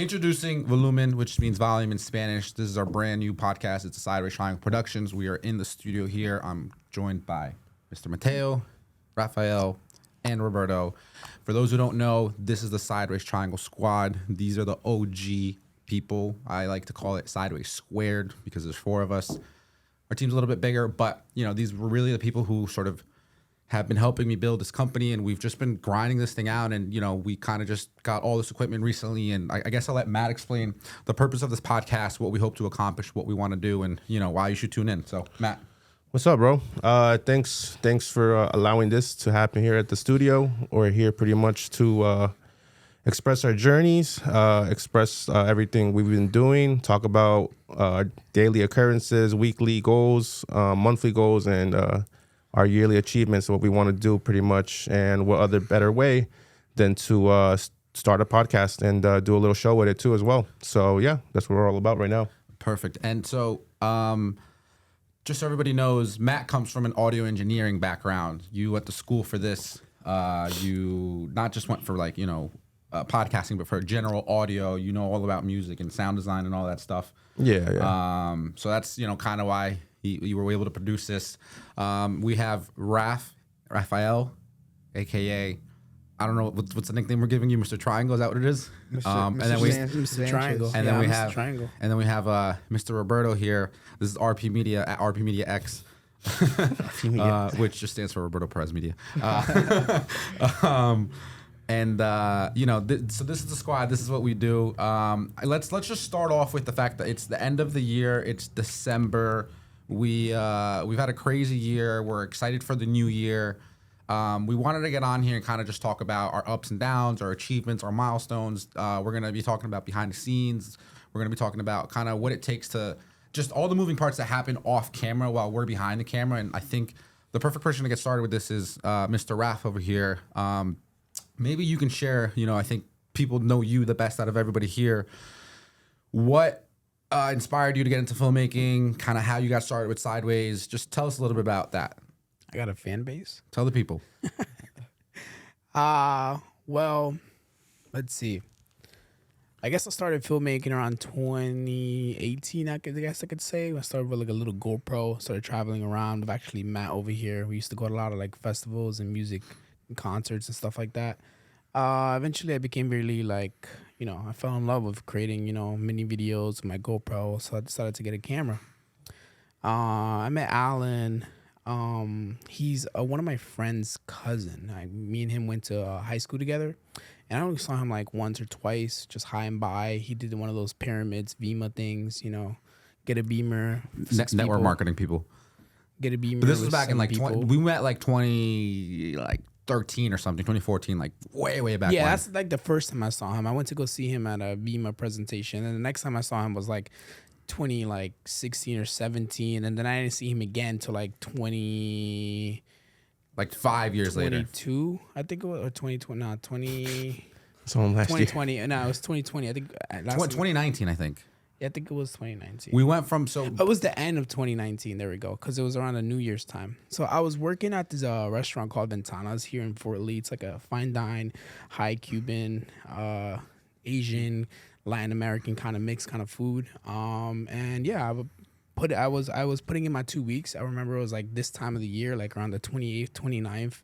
Introducing Volumen, which means volume in Spanish. This is our brand new podcast. It's a Sideways Triangle Productions. We are in the studio here. I'm joined by Mr. Mateo, Rafael, and Roberto. For those who don't know, this is the Sideways Triangle Squad. These are the OG people. I like to call it Sideways Squared because there's 4 of us. Our team's a little bit bigger, but these were really the people who sort of have been helping me build this company, and we've just been grinding this thing out. And we kind of just got all this equipment recently, and I guess I'll let Matt explain the purpose of this podcast, what we hope to accomplish, what we want to do, and why you should tune in. So Matt, what's up, bro? Thanks for allowing this to happen here at the studio. We're here pretty much to express our journeys, express everything we've been doing, talk about daily occurrences, weekly goals, monthly goals, and our yearly achievements, what we want to do pretty much, and what other better way than to start a podcast and do a little show with it too as well. So yeah, that's what we're all about right now. Perfect. And so just so everybody knows, Matt comes from an audio engineering background. You went to school for this. You not just went for podcasting, but for general audio. You know all about music and sound design and all that stuff. Yeah. So that's kind of why you were able to produce this. We have Rafael, aka I don't know what's the nickname we're giving you, Mr. Triangle. Is that what it is? Mr. Triangle. And then we have Triangle. And then we have Mr. Roberto here. This is RP Media at RP Media X, which just stands for Roberto Perez Media. So this is the squad. This is what we do. Let's just start off with the fact that it's the end of the year. It's December. We've had a crazy year. We're excited for the new year. We wanted to get on here and kind of just talk about our ups and downs, our achievements, our milestones. We're going to be talking about behind the scenes. We're going to be talking about kind of what it takes to just all the moving parts that happen off camera while we're behind the camera. And I think the perfect person to get started with this is Mr. Raf over here. Maybe you can share, I think people know you the best out of everybody here. What inspired you to get into filmmaking, kind of how you got started with Sideways? Just tell us a little bit about that. I got a fan base. Tell the people. Well, let's see. I guess I started filmmaking around 2018, I guess I could say. I started with a little GoPro, started traveling around with actually Matt over here. We used to go to a lot of festivals and music and concerts and stuff like that. Eventually I became really I fell in love with creating, mini videos with my GoPro. So I decided to get a camera. I met Allan. He's one of my friend's cousin. Me and him went to high school together. And I only saw him once or twice, just high and by. He did one of those pyramids, Vima things, get a beamer. Network marketing people. Get a beamer. But this was back in 20, we met 2013 or something, 2014, way back. Yeah, when. that's the first time I saw him. I went to go see him at a Vima presentation, and the next time I saw him was 2016 or 17, and then I didn't see him again till 20. 5 years later. 22, I think it was, or 2020. No, 20. Someone last 2020. Year. No, it was 2020. I think. 2019, I think. Yeah, I think it was 2019. We went from It was the end of 2019. There we go, because it was around the New Year's time. So I was working at this restaurant called Ventanas here in Fort Lee. It's like a fine dine, high Cuban, Asian, Latin American kind of mixed kind of food. And yeah, I was putting in my 2 weeks. I remember it was this time of the year, around the 28th, 29th,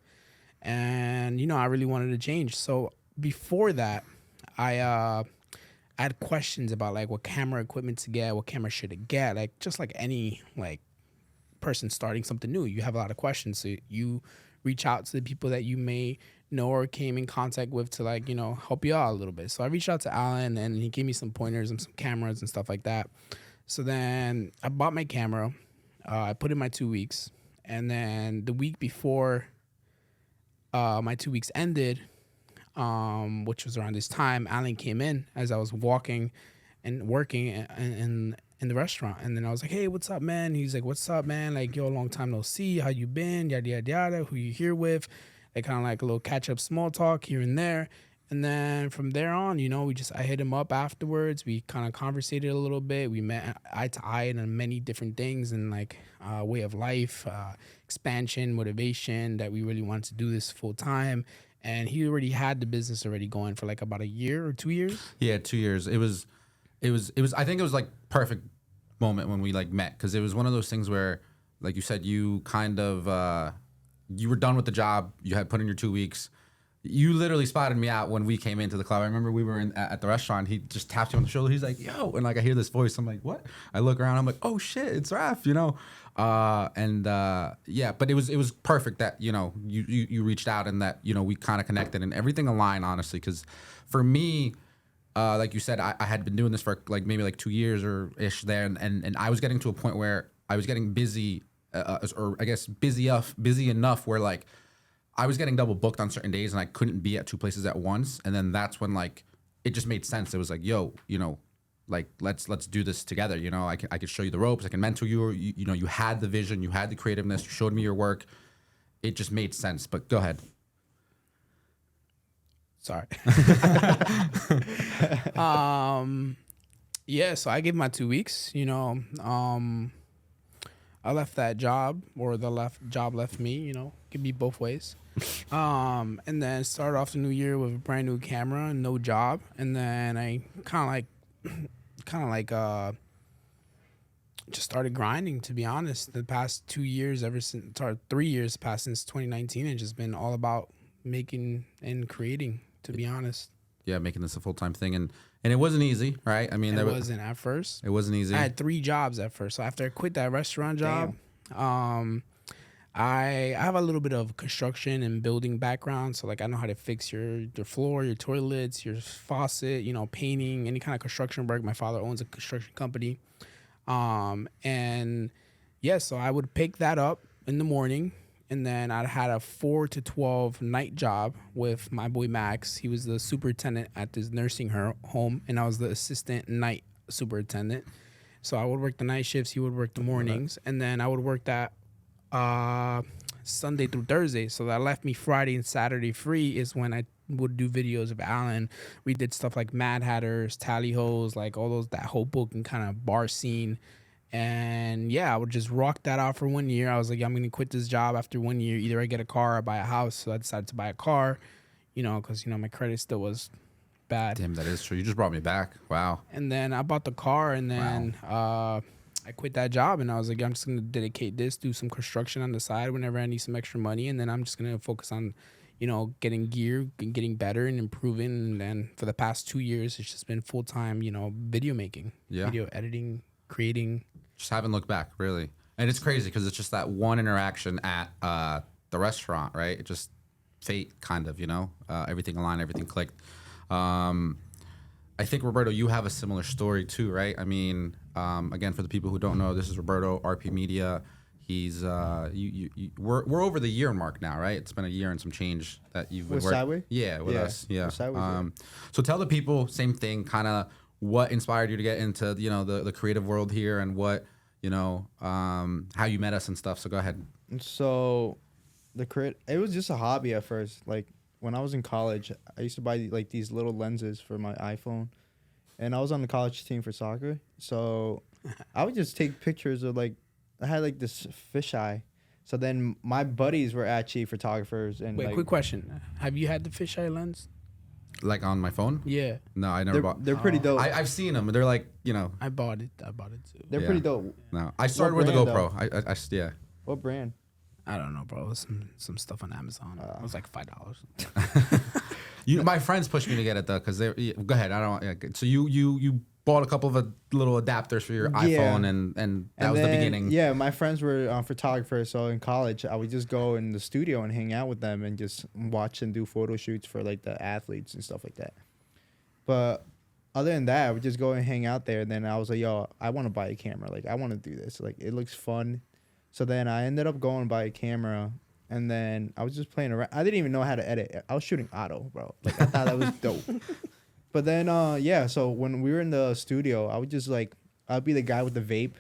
and I really wanted to change. So before that, I had questions about what camera equipment to get, what camera should I get, just like any person starting something new. You have a lot of questions, so you reach out to the people that you may know or came in contact with to help you out a little bit. So I reached out to Allan, and he gave me some pointers and some cameras and stuff like that. So then I bought my camera. I put in my 2 weeks, and then the week before my 2 weeks ended, which was around this time, Allan came in as I was walking and working in the restaurant. And then I was like, hey, what's up, man? He's like, what's up, man? Yo, long time no see. How you been? Yada, yada, yada. Who you here with? Kind of a little catch-up small talk here and there. And then from there on, I hit him up afterwards. We kind of conversated a little bit. We met eye to eye on many different things and way of life, expansion, motivation, that we really wanted to do this full time. and he already had the business already going for like about a year or 2 years. Yeah, 2 years. It was. I think it was like perfect moment when we like met because it was one of those things where, like you said, you kind of you were done with the job. You had put in your 2 weeks. You literally spotted me out when we came into the club. I remember we were at the restaurant. He just tapped me on the shoulder. He's like, "Yo," and like I hear this voice. I'm like, "What?" I look around. I'm like, "Oh shit, it's Raph," you know. Yeah, but it was perfect that you reached out and that we kind of connected and everything aligned honestly. Because for me, like you said, I had been doing this for like maybe like 2 years or ish there, and I was getting to a point where I was getting busy, or I guess busy enough where like I was getting double booked on certain days and I couldn't be at two places at once. And then that's when like it just made sense. It was like, yo, like let's do this together. I could show you the ropes. I can mentor you. You had the vision, you had the creativeness. You showed me your work. It just made sense. But go ahead. Sorry. Yeah, so I gave my 2 weeks. I left that job, or the job left me. Could be both ways. And then started off the new year with a brand new camera, no job, and then I kind of like just started grinding. To be honest, the past 2 years, ever since, or 3 years past since 2019, it's just been all about making and creating. To be honest. Yeah, making this a full-time thing, and it wasn't easy, right? I mean, it wasn't at first. It wasn't easy. I had 3 jobs at first. So after I quit that restaurant job, I have a little bit of construction and building background. So like I know how to fix your floor, your toilets, your faucet, painting, any kind of construction work. My father owns a construction company, and yeah, so I would pick that up in the morning. And then I had a 4 to 12 night job with my boy Max. He was the superintendent at this nursing home, and I was the assistant night superintendent. So I would work the night shifts. He would work the mornings, and then I would work that Sunday through Thursday. So that left me Friday and Saturday free. Is when I would do videos of Allan. We did stuff like Mad Hatters, Tally Hoes, like all those, that whole book and kind of bar scene. And yeah, I would just rock that out for 1 year. I was like, I'm going to quit this job after 1 year. Either I get a car or I buy a house. So I decided to buy a car, because, my credit still was bad. Damn, that is true. You just brought me back. Wow. And then I bought the car, and then I quit that job. And I was like, I'm just going to dedicate this, do some construction on the side whenever I need some extra money. And then I'm just going to focus on, getting gear and getting better and improving. And then for the past 2 years, it's just been full-time, video making, video editing, creating. Just haven't looked back, really. And it's crazy because it's just that one interaction at the restaurant, right? It just fate, kind of, everything aligned, everything clicked. I think, Roberto, you have a similar story too, right? I mean, again, for the people who don't know, this is Roberto, RP Media. He's we're over the year mark now, right? It's been a year and some change that you've been working. Sideway? Yeah, with us. Yeah. Sideway, So tell the people, same thing, kind of what inspired you to get into the creative world here, and what how you met us and stuff. So go ahead. So it was just a hobby at first. Like when I was in college, I used to buy like these little lenses for my iPhone, and I was on the college team for soccer. So I would just take pictures of I had like this fisheye. So then my buddies were actually photographers. And wait, quick question: have you had the fisheye lens? Like on my phone? Yeah. No, I never bought. They're pretty dope. I've seen them. They're like, I bought it too. They're pretty dope. No, I started with the GoPro. Yeah. What brand? I don't know, bro. It was some stuff on Amazon. It was like $5. My friends pushed me to get it though, because they. Go ahead. I don't. Yeah, so you bought a couple of little adapters for your iPhone, and that was the beginning. Yeah, my friends were photographers, so in college I would just go in the studio and hang out with them and just watch and do photo shoots for like the athletes and stuff like that. But other than that, I would just go and hang out there. And then I was like, yo, I want to buy a camera. Like I want to do this. Like it looks fun. So then I ended up going to buy a camera. And then I was just playing around. I didn't even know how to edit. I was shooting auto, bro. Like I thought that was dope. But then, so when we were in the studio, I would just I'd be the guy with the vape.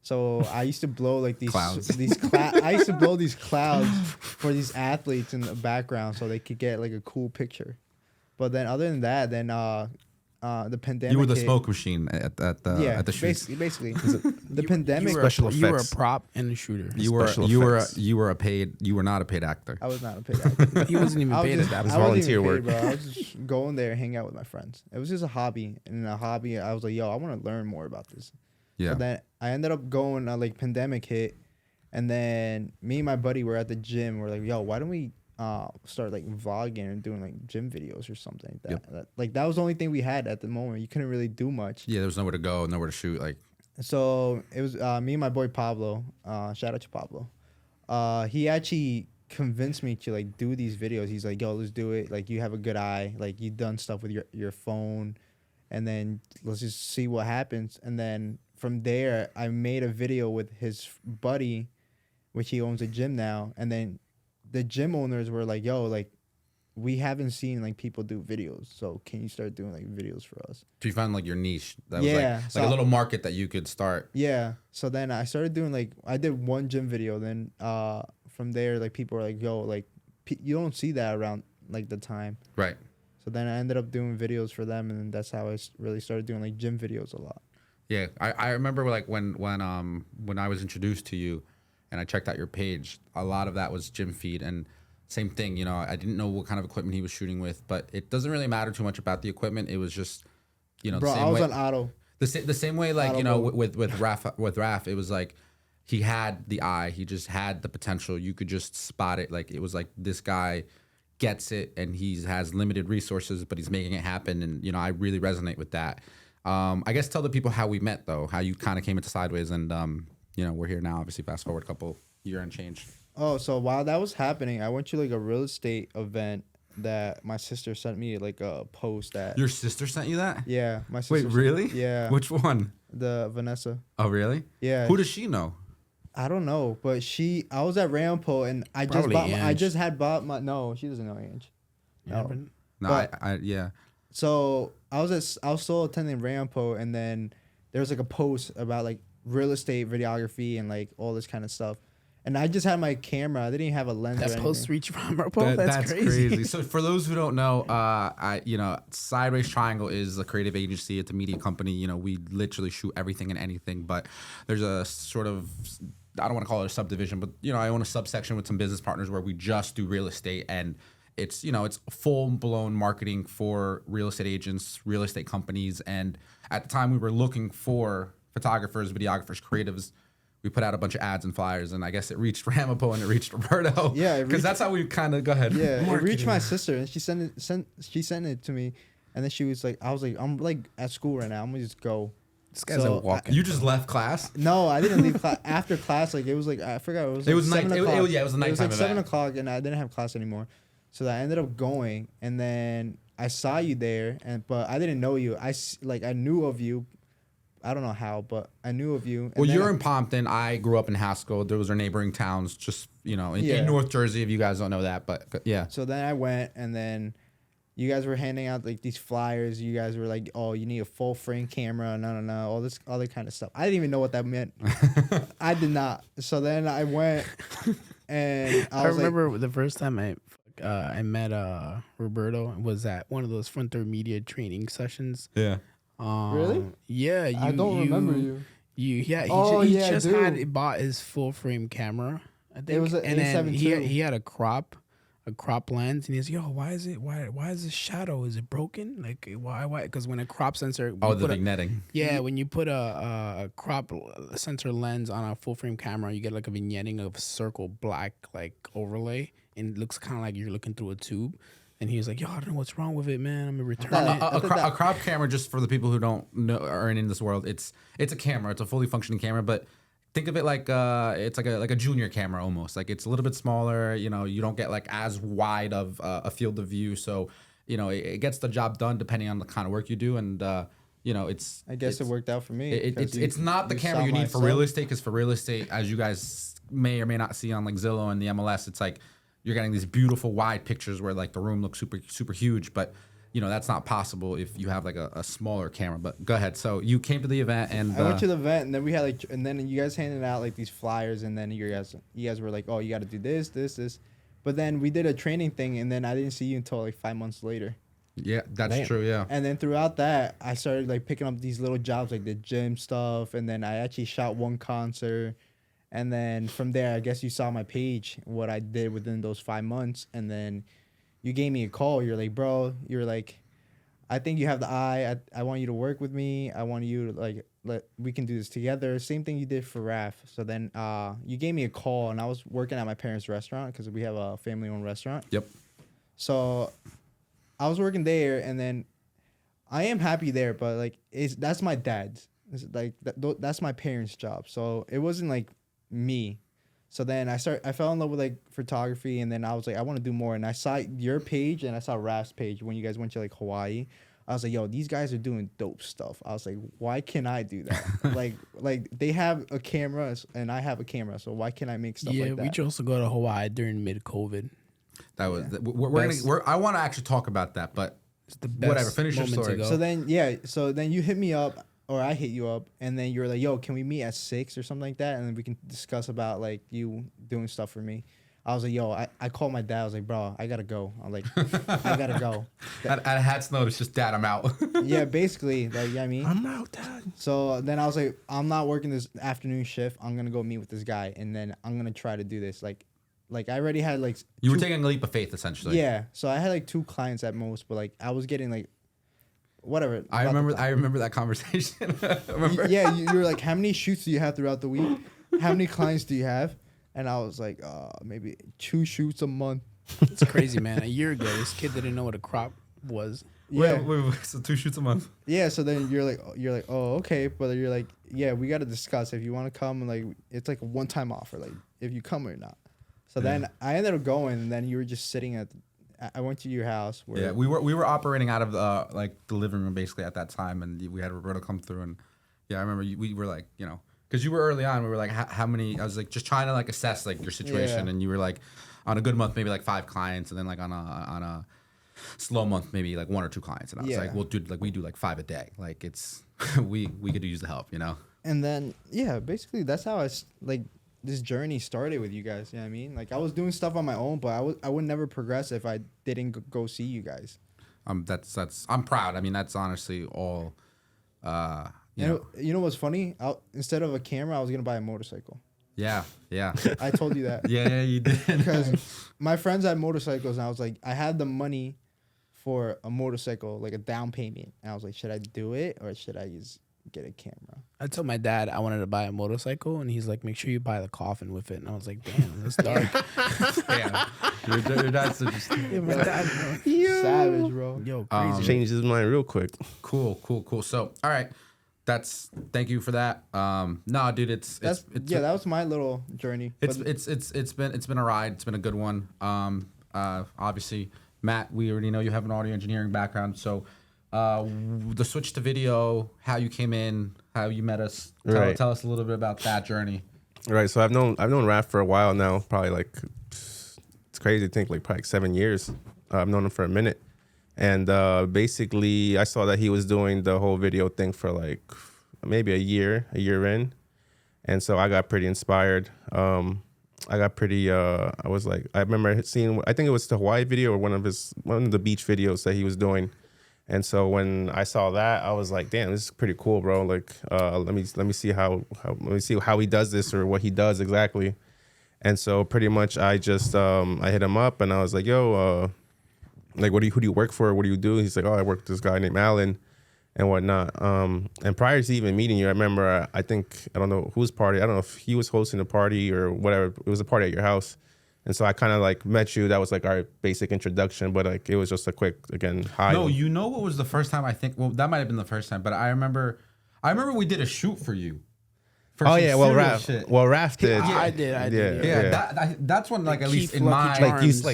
So I used to blow like these clouds. I used to blow these clouds for these athletes in the background so they could get like a cool picture. But then other than that, then the pandemic. You were the hit, smoke machine at the shoots. basically. The pandemic. Special You were a effects. prop and a shooter. You were Special effects. you were not a paid actor. I was not a paid actor. He wasn't even I was paid just, at that. was I wasn't volunteer even paid, work. bro. I was just going there, hang out with my friends. It was just a hobby, and a hobby. I was like, yo, I want to learn more about this. Yeah. So then I ended up going. Like pandemic hit, and then me and my buddy were at the gym. We're like, yo, why don't we start like vlogging and doing like gym videos or something like that. Yep. Like that was the only thing we had at the moment. You couldn't really do much. Yeah, there was nowhere to go, nowhere to shoot. Like, So it was me and my boy Pablo. Shout out to Pablo. He actually convinced me to like do these videos. He's like, yo, let's do it. Like you have a good eye. Like you've done stuff with your phone, and then let's just see what happens. And then from there, I made a video with his buddy, which he owns a gym now. And then the gym owners were like, yo, like we haven't seen like people do videos, so can you start doing like videos for us? so you found like your niche. That Yeah, was so like a little market that you could start. Yeah. So then I started doing like I did one gym video. Then from there, like people were like, yo, like you don't see that around like the time. Right. So then I ended up doing videos for them, and then that's how I really started doing like gym videos a lot. Yeah, I remember like when I was introduced to you, and I checked out your page. A lot of that was gym feed, and same thing. You know, I didn't know what kind of equipment he was shooting with, but it doesn't really matter too much about the equipment. It was just, you know, Bro, the same I was way, on auto. the same way, like, you know, Audible. with Raf, it was like he had the eye, he just had the potential. You could just spot it. Like it was like this guy gets it, and he has limited resources, but he's making it happen. And you know, I really resonate with that. I guess tell the people how we met though, how you kind of came into Sideways, and you know, we're here now. Obviously, fast forward a couple year and change. Oh, so while that was happening, I went to like a real estate event that my sister sent me like a post at. Your sister sent you that? Yeah, my sister. Wait, sent- really? Yeah. Which one? The Vanessa. Oh, really? Yeah. Who does she know? I don't know, but I was at Rampo and I Probably I Ange. just had bought my. No, she doesn't know Ange. Yeah, No. but No, But- yeah. So I was still attending Rampo, and then there was like a post about like real estate videography and like all this kind of stuff. And I just had my camera. I didn't even have a lens. that or post anything. reach from Rafael. That's crazy. So for those who don't know, Sideways Triangle is a creative agency. It's a media company. You know, we literally shoot everything and anything. But there's a sort of, I don't want to call it a subdivision, but you know, I own a subsection with some business partners where we just do real estate, and it's, you know, it's full blown marketing for real estate agents, real estate companies. And at the time, we were looking for photographers, videographers, creatives. We put out a bunch of ads and flyers, and I guess it reached Ramapo and it reached Roberto. Yeah, it because reached- that's how we kind of go ahead. Yeah, it reached Marketing. my sister, and she sent it to me, and then she was like, I was like, I'm like at school right now. I'm gonna just go. This guy's So, a walking. You just left class. No, I didn't leave class after class. Like it was like I forgot. It was like It was night- 7 it- o'clock. yeah, it was a It was nighttime like 7 event. o'clock, and I didn't have class anymore. So I ended up going, and then I saw you there, but I didn't know you. I knew of you. I don't know how, but I knew of you. And Well, then you're in Pompton. I grew up in Haskell. Those are neighboring towns, just, you know, in Yeah. North Jersey, if you guys don't know that. But yeah. So then I went, and then you guys were handing out like these flyers. You guys were like, "Oh, you need a full frame camera, no, all this other kind of stuff." I didn't even know what that meant. I did not. So then I went, and I was remember the first time I met Roberto was at one of those Front Door Media training sessions. Yeah. Really? Yeah. I don't remember you. Yeah. Oh, He yeah, I just do. had bought his full frame camera. I think. was a and then A7 he II. he had a crop lens, and he's, yo, why is the shadow? Is it broken? Like why? Because when a crop sensor, Oh, you the put big netting. when you put a crop sensor lens on a full frame camera, you get like a vignetting of circle black like overlay, and it looks kind of like you're looking through a tube. And he was like, yo, I don't know what's wrong with it, man. I'm gonna return it. A crop camera, just for the people who don't know or aren't in this world, it's a camera. It's a fully functioning camera, but think of it like it's like a junior camera almost. Like it's a little bit smaller. You know, you don't get like as wide of a field of view, so you know it gets the job done depending on the kind of work you do. And you know, I guess it worked out for me. It's not the camera saw you need my for son. real estate, because for real estate, as you guys may or may not see on like Zillow and the MLS, it's like you're getting these beautiful wide pictures where like the room looks super huge, but you know that's not possible if you have like a smaller camera. But go ahead. So you came to the event, and I went to the event, and then we had like, and then you guys handed out like these flyers, and then you guys were like, oh, you got to do this. But then we did a training thing, and then I didn't see you until like 5 months later. Yeah, that's Damn. true. Yeah. And then throughout that, I started like picking up these little jobs, like the gym stuff. And then I actually shot one concert. And then from there, I guess you saw my page, what I did within those 5 months. And then you gave me a call. You're like, bro, you're like, I think you have the eye. I want you to work with me. I want you to we can do this together. Same thing you did for Raf. So then you gave me a call, and I was working at my parents' restaurant because we have a family-owned restaurant. Yep. So I was working there, and then I am happy there, but like that's my dad's. It's like that's my parents' job. So it wasn't like me. So then I fell in love with like photography, and then I was like, I want to do more. And I saw your page and I saw Raf's page when you guys went to like Hawaii. I was like, yo, these guys are doing dope stuff. I was like, why can't I do that? like they have a camera and I have a camera, so why can't I make stuff like that? Yeah, we chose to go to Hawaii during mid-COVID. That was. I want to actually talk about that, but It's the best whatever. Finish your moment to story. go. So then you hit me up, or I hit you up, and then you're like, yo, can we meet at 6 or something like that, and then we can discuss about like you doing stuff for me. I was like, yo, I called my dad. I was like, bro, I gotta go. I'm like, I gotta go. At a hat's notice, just dad, I'm out. Yeah, basically, like, you know what I mean? I'm out, Dad. So then I was like, I'm not working this afternoon shift. I'm gonna go meet with this guy, and then I'm gonna try to do this. Like I already had like You were taking a leap of faith, essentially. yeah. So I had like 2 clients at most, but like I was getting like whatever. I remember that conversation. Remember? Yeah, you were like, how many shoots do you have throughout the week? How many clients do you have? And I was like, maybe 2 shoots a month. It's crazy, man. A year ago, this kid didn't know what a crop was. Yeah. Wait, so 2 shoots a month. Yeah, so then you're like, oh, okay, but you're like, yeah, we got to discuss if you want to come. Like, it's like a one-time offer, like if you come or not. So then I ended up going, and then you were just sitting I went to your house. Where Yeah, we were operating out of the living room basically at that time, and we had Roberto come through, and yeah, I remember we were like, you know, because you were early on, we were like, how many? I was like just trying to like assess like your situation, and you were like, on a good month maybe like 5 clients, and then like on a slow month maybe like 1 or 2 clients, and I was like, well, dude, like we do like 5 a day, like it's we could use the help, you know. And then yeah, basically that's how this journey started with you guys. You know what I mean? Like I was doing stuff on my own, but I would never progress if I didn't go see you guys. That's I'm proud. I mean, that's honestly all. You know what's funny? Instead of a camera, I was gonna buy a motorcycle. Yeah. I told you that. Yeah, you did. Because my friends had motorcycles, and I was like, I had the money for a motorcycle, like a down payment, and I was like, should I do it or should I just get a camera? I told my dad I wanted to buy a motorcycle, and he's like, make sure you buy the coffin with it. And I was like, damn, that's dark. Yeah. Your dad's just Yeah, my dad, bro. Savage, bro. Yo, crazy. Changed his mind real quick. cool. So, all right. Thank you for that. No, dude, that was my little journey. It's been a ride. It's been a good one. Obviously, Matt, we already know you have an audio engineering background, so the switch to video, how you came in, how you met us. Tell us a little bit about that journey. Right. So I've known Raph for a while now. Probably like it's crazy to think like probably 7 years. I've known him for a minute. And basically, I saw that he was doing the whole video thing for like maybe a year in. And so I got pretty inspired. I was like, I remember seeing, I think it was the Hawaii video or one of the beach videos that he was doing. And so when I saw that, I was like, damn, this is pretty cool, bro. Like, let me see how he does this or what he does exactly. And so pretty much I just, I hit him up and I was like, yo, like, who do you work for? What do you do? He's like, oh, I work with this guy named Allan and whatnot. And prior to even meeting you, I remember, I don't know whose party. I don't know if he was hosting a party or whatever. It was a party at your house. And so I kind of like met you. That was like our basic introduction, but like it was just a quick, again, hi. No, you know what was the first time I think, well, that might have been the first time, but I remember we did a shoot for you. Oh yeah, Raph did. I did. Yeah. That's when like at least in Lucky my Charms.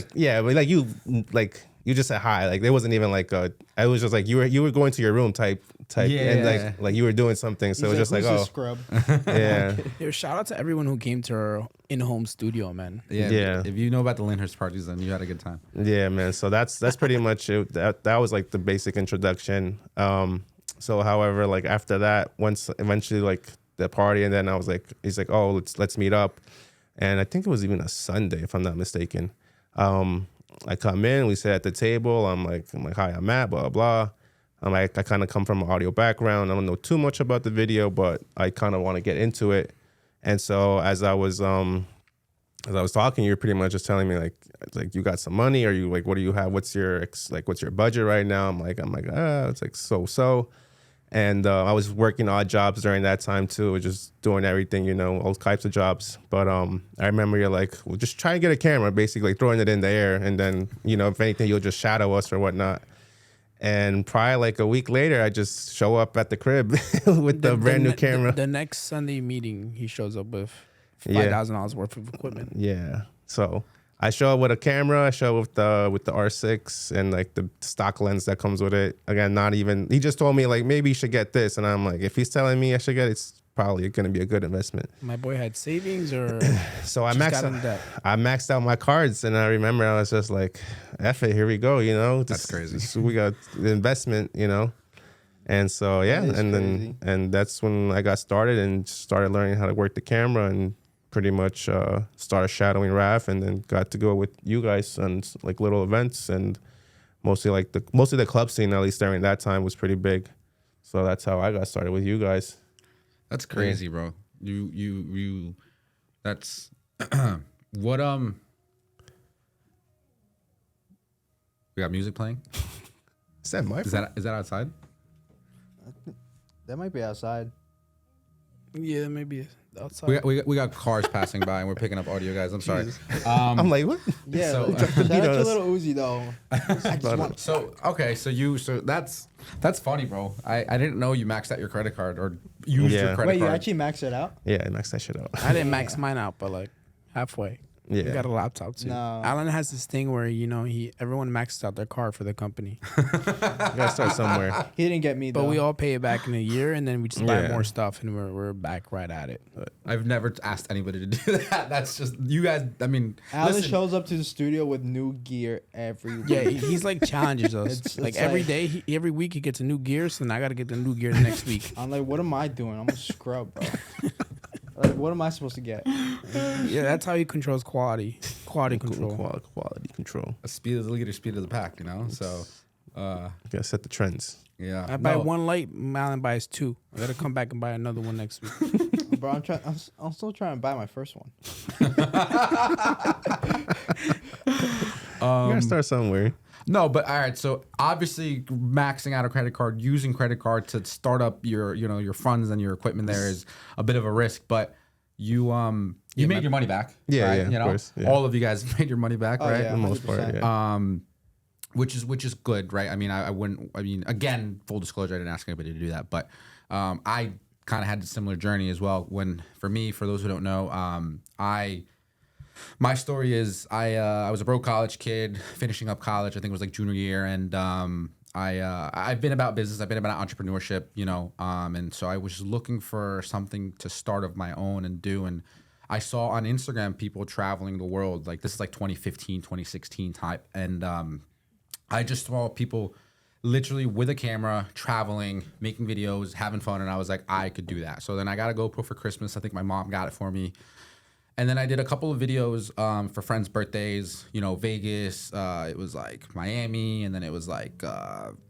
You just said hi. Like there wasn't even like I was just like you were going to your room type and like you were doing something. So it was just like, oh, scrub. Yeah. Yo, shout out to everyone who came to our in-home studio, man. Yeah. If you know about the Lyndhurst parties, then you had a good time. Yeah, man. So that's pretty much it. That was like the basic introduction. So however, like after that, once eventually like the party, and then I was like, he's like, oh, let's meet up. And I think it was even a Sunday, if I'm not mistaken. I come in, we sit at the table. I'm like, hi, I'm Matt, blah, blah. I'm like, I kind of come from an audio background. I don't know too much about the video, but I kind of want to get into it. And so as I was talking, you're pretty much just telling me like you got some money, or you like, what do you have? What's your budget right now? I'm like, it's like so. And I was working odd jobs during that time too, just doing everything, all types of jobs. But I remember you're like, well, just try and get a camera, basically throwing it in the air, and then if anything, you'll just shadow us or whatnot. And probably like a week later, I just show up at the crib with the brand new camera. The next Sunday meeting, he shows up with $5,000 worth of equipment. Yeah. So I show up with a camera. I show up with the R6 and like the stock lens that comes with it. Again, not even. He just told me like maybe you should get this, and I'm like, if he's telling me I should get it, it's probably going to be a good investment. My boy had savings, or so I maxed out my cards, and I remember I was just like, F it, here we go. That's crazy. So we got the investment, And so and that's when I got started and started learning how to work the camera, and pretty much started shadowing Raf, and then got to go with you guys on like little events, and mostly the club scene, at least during that time, was pretty big. So that's how I got started with you guys. That's crazy, bro. You that's what we got music playing? Is that my phone? Is that outside? That might be outside. Yeah, maybe outside. We got cars passing by, and we're picking up audio, guys. I'm sorry. I'm like, what? Yeah, So- shout out to little Uzi though. I just want. So that's funny, bro. I didn't know you maxed out your credit card or used your credit Wait, card. you actually maxed it out? Yeah, I maxed that shit out. I didn't max mine out, but like halfway. Yeah. We got a laptop too. No. Allan has this thing where everyone maxes out their car for the company, You gotta start somewhere. He didn't get me though. but we all pay it back in a year, and then we just buy Yeah. more stuff, and we're back right at it. I've never asked anybody to do that. That's just you guys. I mean, Allan listen, shows up to the studio with new gear every week. Yeah, he's like challenges us. It's like like- every day, every week he gets a new gear, so then I got to get the new gear the next week. I'm like, what am I doing? I'm a scrub, bro. Like, what am I supposed to get? Yeah, that's how he controls quality control. Quality control. speed of the leader, speed of the pack. So, You gotta set the trends. yeah. I buy No. one light, Allan buys two. I got to come back and buy another one next week. Bro, I'm still trying to buy my first one. You gotta start somewhere. No, but all right. So obviously, maxing out a credit card, using credit card to start up your funds and your equipment there is a bit of a risk. But you made your money back. Yeah, right? yeah, of course, yeah. All of you guys made your money back, Oh, right? yeah, For the most part, 100%. yeah. Which is good, right? I mean, I wouldn't. I mean, again, full disclosure, I didn't ask anybody to do that, but I kind of had a similar journey as well. For those who don't know, my story is I was a broke college kid finishing up college. I think it was like junior year, and I've been about business. I've been about entrepreneurship, and so I was looking for something to start of my own and do. And I saw on Instagram people traveling the world. Like this is like 2015, 2016 type, and I just saw people literally with a camera traveling, making videos, having fun, and I was like, I could do that. So then I got a GoPro for Christmas. I think my mom got it for me. And then I did a couple of videos for friends' birthdays, Vegas. It was like Miami, and then it was like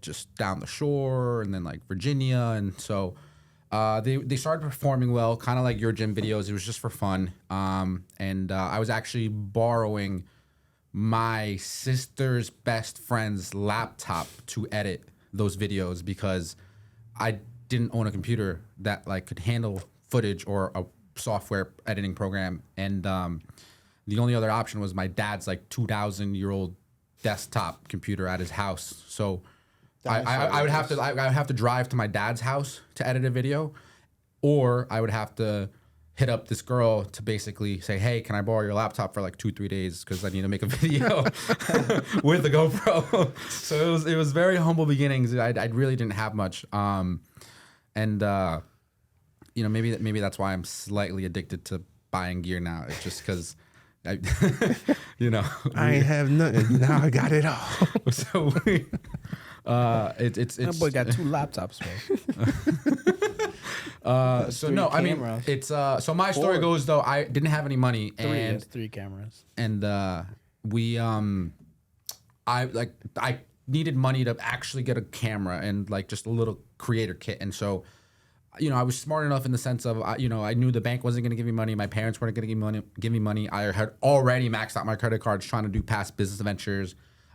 just down the shore, and then like Virginia. And so they started performing well, kind of like your gym videos. It was just for fun. And I was actually borrowing my sister's best friend's laptop to edit those videos because I didn't own a computer that like could handle footage or a software editing program, and the only other option was my dad's like 2,000-year-old desktop computer at his house. So I would have to drive to my dad's house to edit a video, or I would have to hit up this girl to basically say, hey, can I borrow your laptop for like 2-3 days because I need to make a video with the GoPro. So it was very humble beginnings. I really didn't have much, maybe that's why I'm slightly addicted to buying gear now. It's just because, I ain't have nothing. Now I got it all. So it's That boy got two laptops, bro. so no, I mean cameras. it's so my story goes though I didn't have any money Three, and has 3 cameras. and we I needed money to actually get a camera and like just a little creator kit. And so, I was smart enough in the sense of, I knew the bank wasn't going to give me money. My parents weren't going to give me money. I had already maxed out my credit cards trying to do past business ventures.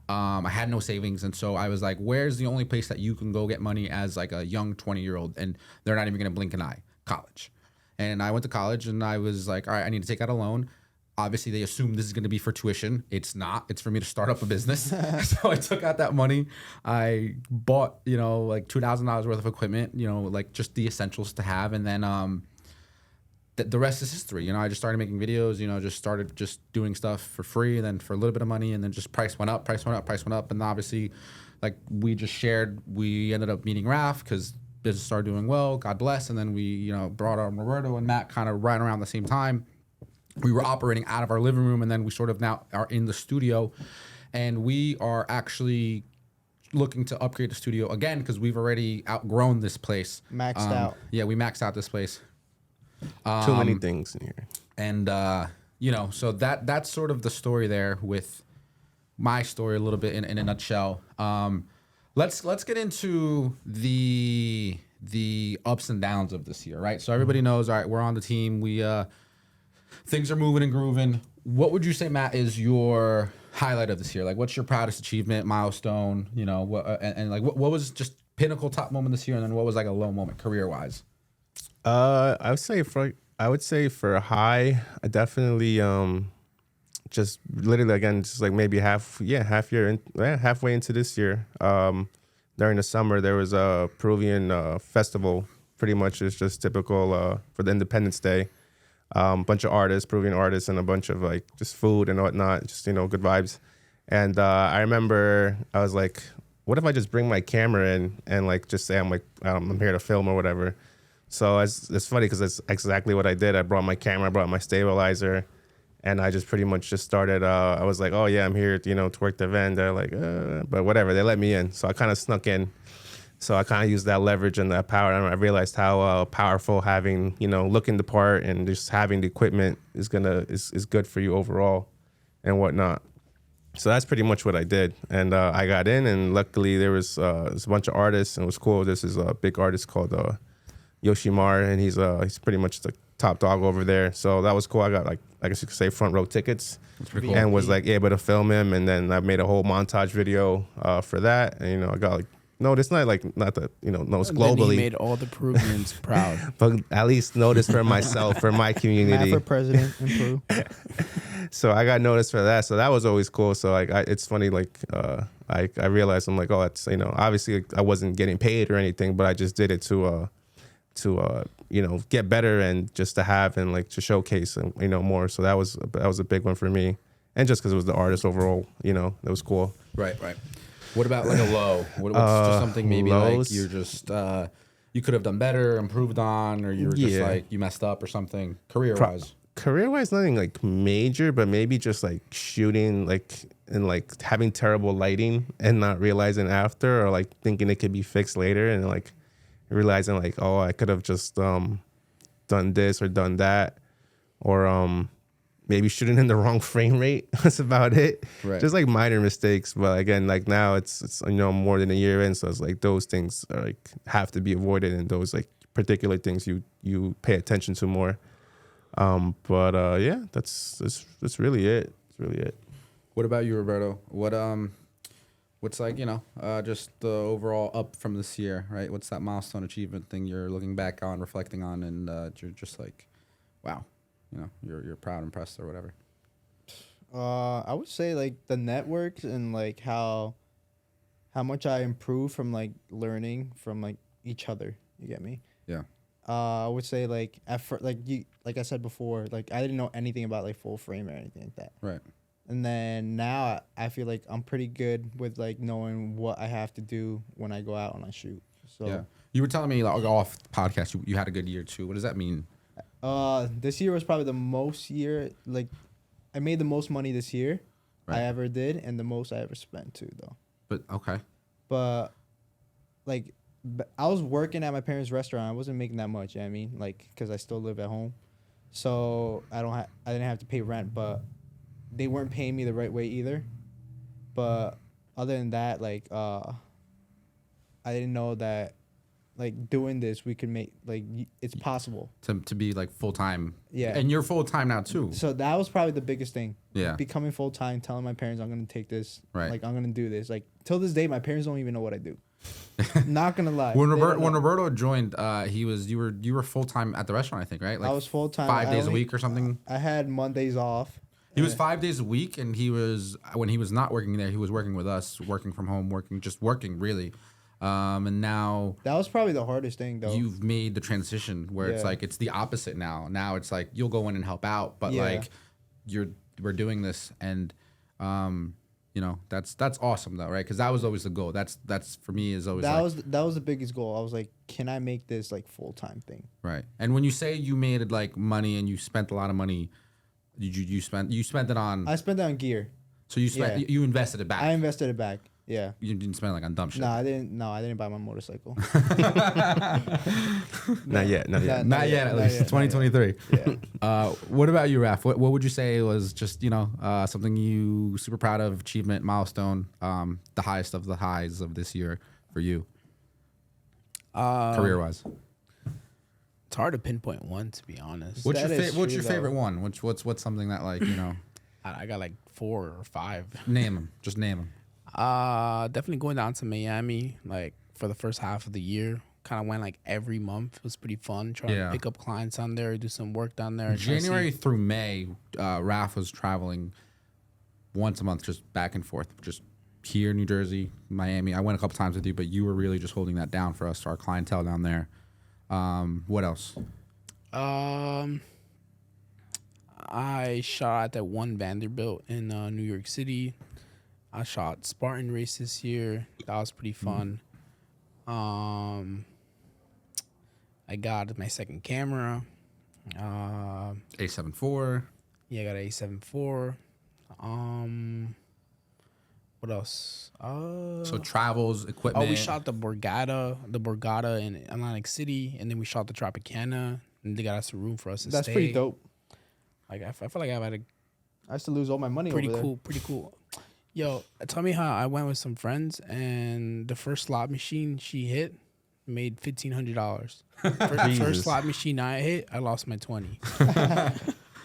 I had no savings. And so I was like, where's the only place that you can go get money as like a young 20-year-old? And they're not even going to blink an eye. College. And I went to college and I was like, all right, I need to take out a loan. Obviously, they assume this is going to be for tuition. It's not. It's for me to start up a business. So I took out that money. I bought, like $2,000 worth of equipment, like just the essentials to have. And then the rest is history. I just started making videos, just started just doing stuff for free and then for a little bit of money. And then just price went up. And obviously, like we just shared, we ended up meeting Raf because business started doing well. God bless. And then we, brought on Roberto and Matt kind of right around the same time. We were operating out of our living room, and then we sort of now are in the studio, and we are actually looking to upgrade the studio again because we've already outgrown this place. Maxed out. Yeah, we maxed out this place. Too many things in here. And so that's sort of the story there with my story a little bit in a nutshell. Let's get into the ups and downs of this year, right? So everybody knows, all right, we're on the team. We things are moving and grooving. What would you say, Matt, is your highlight of this year? Like, what's your proudest achievement, milestone? What was just pinnacle top moment this year, and then what was like a low moment career wise? I would say for high, I definitely just literally again just like maybe halfway into this year. During the summer, there was a Peruvian festival. Pretty much it's just typical for the Independence Day. Bunch of artists, Peruvian artists, and a bunch of like just food and whatnot, just good vibes. And I remember I was like, what if I just bring my camera in and like just say I'm here to film or whatever. So it's funny because that's exactly what I did. I brought my camera, I brought my stabilizer, and I just pretty much just started. I was like, oh yeah, I'm here, to work the event. They're like, but whatever, they let me in. So I kind of snuck in. So I kind of used that leverage and that power. And I realized how powerful having, looking the part and just having the equipment is good for you overall and whatnot. So that's pretty much what I did. And I got in, and luckily there was a bunch of artists, and it was cool. This is a big artist called Yoshimar, and he's pretty much the top dog over there. So that was cool. I got I guess you could say front row tickets. That's pretty cool. And was like able to film him. And then I made a whole montage video for that. And, I got noticed, not that, noticed globally. Then he made all the Peruvians proud. But at least noticed for myself, for my community. Matt for president in Peru. So I got noticed for that. So that was always cool. So it's funny, I realized I'm like, oh, it's, obviously I wasn't getting paid or anything, but I just did it to get better and just to have and to showcase and, more. So that was a big one for me. And just because it was the artist overall, it was cool. Right. What about like a low? What's just something maybe lows? like you're just you could have done better, improved on, or you were just like you messed up or something career wise? Career wise, nothing major, but maybe just shooting and having terrible lighting and not realizing after, or thinking it could be fixed later, and realizing oh, I could have just done this or done that, or maybe shooting in the wrong frame rate. That's about it. Right. Just minor mistakes. But again, now it's more than a year in, so it's those things are have to be avoided, and those particular things you pay attention to more. Yeah, that's really it. That's really it. What about you, Roberto? What's just the overall up from this year, right? What's that milestone achievement thing you're looking back on, reflecting on, and you're just wow, you're proud, impressed, or whatever? I would say the networks and how much I improved from learning from each other. You get me? Yeah. I would say at first, like I said before, I didn't know anything about full frame or anything like that. Right. And then now I feel I'm pretty good with knowing what I have to do when I go out and I shoot. So yeah, you were telling me off the podcast you had a good year too. What does that mean? This year was probably the most year I made the most money this year I ever did, and the most I ever spent too, though. But okay. But I was working at my parents' restaurant. I wasn't making that much. You know what I mean, because I still live at home, so I didn't have to pay rent, but they weren't paying me the right way either. But other than that, like I didn't know that like doing this we could make like it's possible. To be like full time. Yeah. And you're full time now too. So that was probably the biggest thing. Yeah. Becoming full time, telling my parents I'm gonna take this. Right. Like I'm gonna do this. Like till this day, my parents don't even know what I do. Not gonna lie. When They don't know. Roberto joined, you were full time at the restaurant, I think, right? Like I was full time. 5 days a week or something. I had Mondays off. He was 5 days a week, and he was when he was not working there, he was working with us, working from home, working really. And now That was probably the hardest thing though. you've made the transition where it's Yeah. like it's the opposite now. Now it's like you'll go in and help out, but Yeah. like we're doing this, and that's awesome though, right? Because that was always the goal. That's for me is always that was the biggest goal. I was like, can I make this like full time thing? right. And when you say you made like money and you spent a lot of money, you spent it on. I spent that on gear. So you invested it back. I invested it back. Yeah. You didn't spend it like on dumb shit. No, I didn't. No, I didn't buy my motorcycle. Not yet. Not yet. Not yet, at least. 2023. Yeah. What about you, Raf? What would you say was just something you super proud of, achievement, milestone, the highest of the highs of this year for you, career wise? It's hard to pinpoint one, to be honest. What's That is your true, favorite though. one? What's something that like I got like 4 or 5. name them? Just name them. Definitely going down to Miami, like for the first half of the year. Kind of went like every month. It was pretty fun trying to pick up clients on there, do some work down there. January through May, Raf was traveling once a month, just back and forth, just here, New Jersey, Miami. I went a couple times with you, but you were really just holding that down for us, our clientele down there. What else? I shot at that one Vanderbilt in New York City. I shot Spartan race this year. That was pretty fun. I got my second camera. A7 IV. Yeah, I got an A7 IV. What else? So travels, equipment. Oh, we shot the Borgata in Atlantic City, and then we shot the Tropicana, and they got us a room for us to That's stay. pretty dope. Like I feel like I've had a I used to lose all my money pretty over there. cool, pretty cool. Yo, tell me how I went with some friends, and the first slot machine she hit made $1,500. First slot machine I hit, I lost my 20.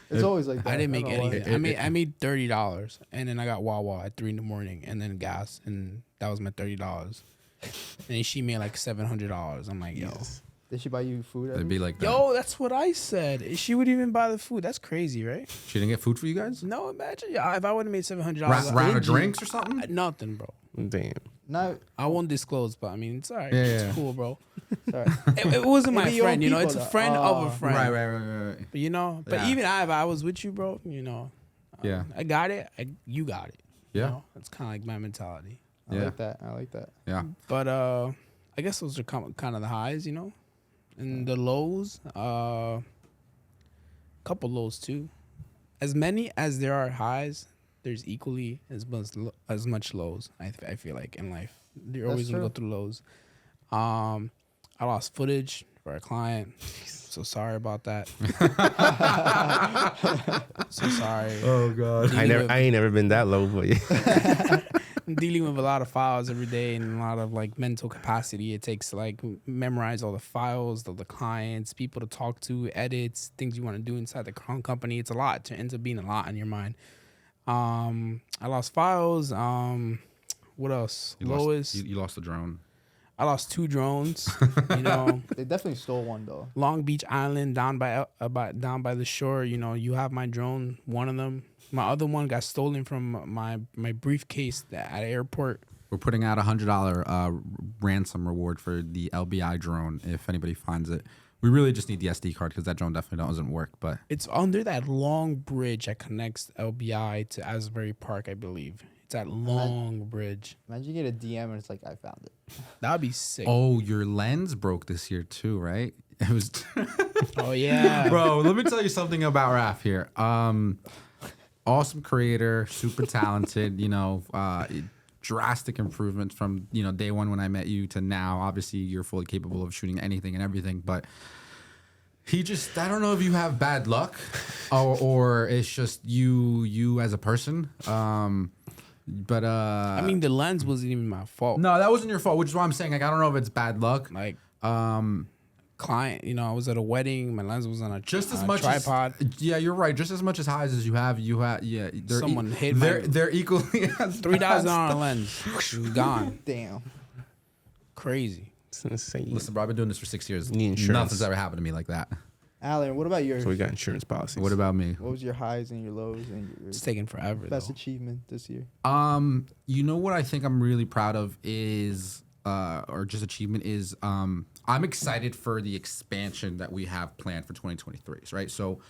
It's always like that. I didn't make don't know why. anything. I made $30, and then I got Wawa at 3 a.m, and then gas, and that was my $30. And then she made like $700. I'm like, yo, Did she buy you food? It'd be like that. yo, that's what I said. She would even buy the food. That's crazy, right? She didn't get food for you guys? No, imagine if I would have made $700. Round of drinks or something? Nothing, bro. Damn. No, I won't disclose, but I mean, it's all right. Yeah, It's yeah. cool, bro. sorry. It wasn't my It'd be your friend, you know. people, It's a though. friend of a friend. Right. But, you know, but Yeah. even if I was with you, bro, you know, Yeah. I got it. You got it. You Yeah. know? That's kind of like my mentality. I Yeah. like that. I like that. Yeah. But I guess those are kind of the highs, you know, and the lows. Couple lows too. As many as there are highs, there's equally as much lows. I feel like in life, you're always gonna go through lows. I lost footage for a client. So sorry about that. So sorry. Oh God. I ain't never been that low, but yeah. I'm dealing with a lot of files every day and a lot of like mental capacity. It takes to like memorize all the files, the clients, people to talk to, edits, things you want to do inside the company. It's a lot. It ends up being a lot in your mind. I lost files. What else? You lost the drone. I lost 2 drones. You know, They definitely stole one though. Long Beach Island down by the shore. You know, you have my drone. One of them. My other one got stolen from my briefcase at the airport. We're putting out $100 ransom reward for the LBI drone if anybody finds it. We really just need the SD card because that drone definitely doesn't work. But It's under that long bridge that connects LBI to Asbury Park, I believe. It's that long bridge. Imagine you get a DM and it's like, I found it. That would be sick. oh, your lens broke this year too, right? It was, Oh yeah. bro. Let me tell you something about Raf here. Awesome creator, super talented. You know, drastic improvements from day one when I met you to now. Obviously, you're fully capable of shooting anything and everything, but he just, I don't know if you have bad luck or it's just you as a person. But I mean, the lens wasn't even my fault. no, that wasn't your fault, which is why I'm saying, like, I don't know if it's bad luck. Like, Um, client, I was at a wedding. My lens was on a just as on a much tripod. Yeah, you're right. Just as much as highs as you have, yeah. Someone hit they're equally as $3,000 lens. Gone. Damn. Crazy. It's insane. Listen, bro, I've been doing this for 6 years. Need insurance. Nothing's ever happened to me like that. Alan, what about yours? So we got insurance policies. What about me? What was your highs and your lows and your It's taking forever. best Though. achievement this year? You know what I think I'm really proud of is, or just achievement is, I'm excited for the expansion that we have planned for 2023, right? So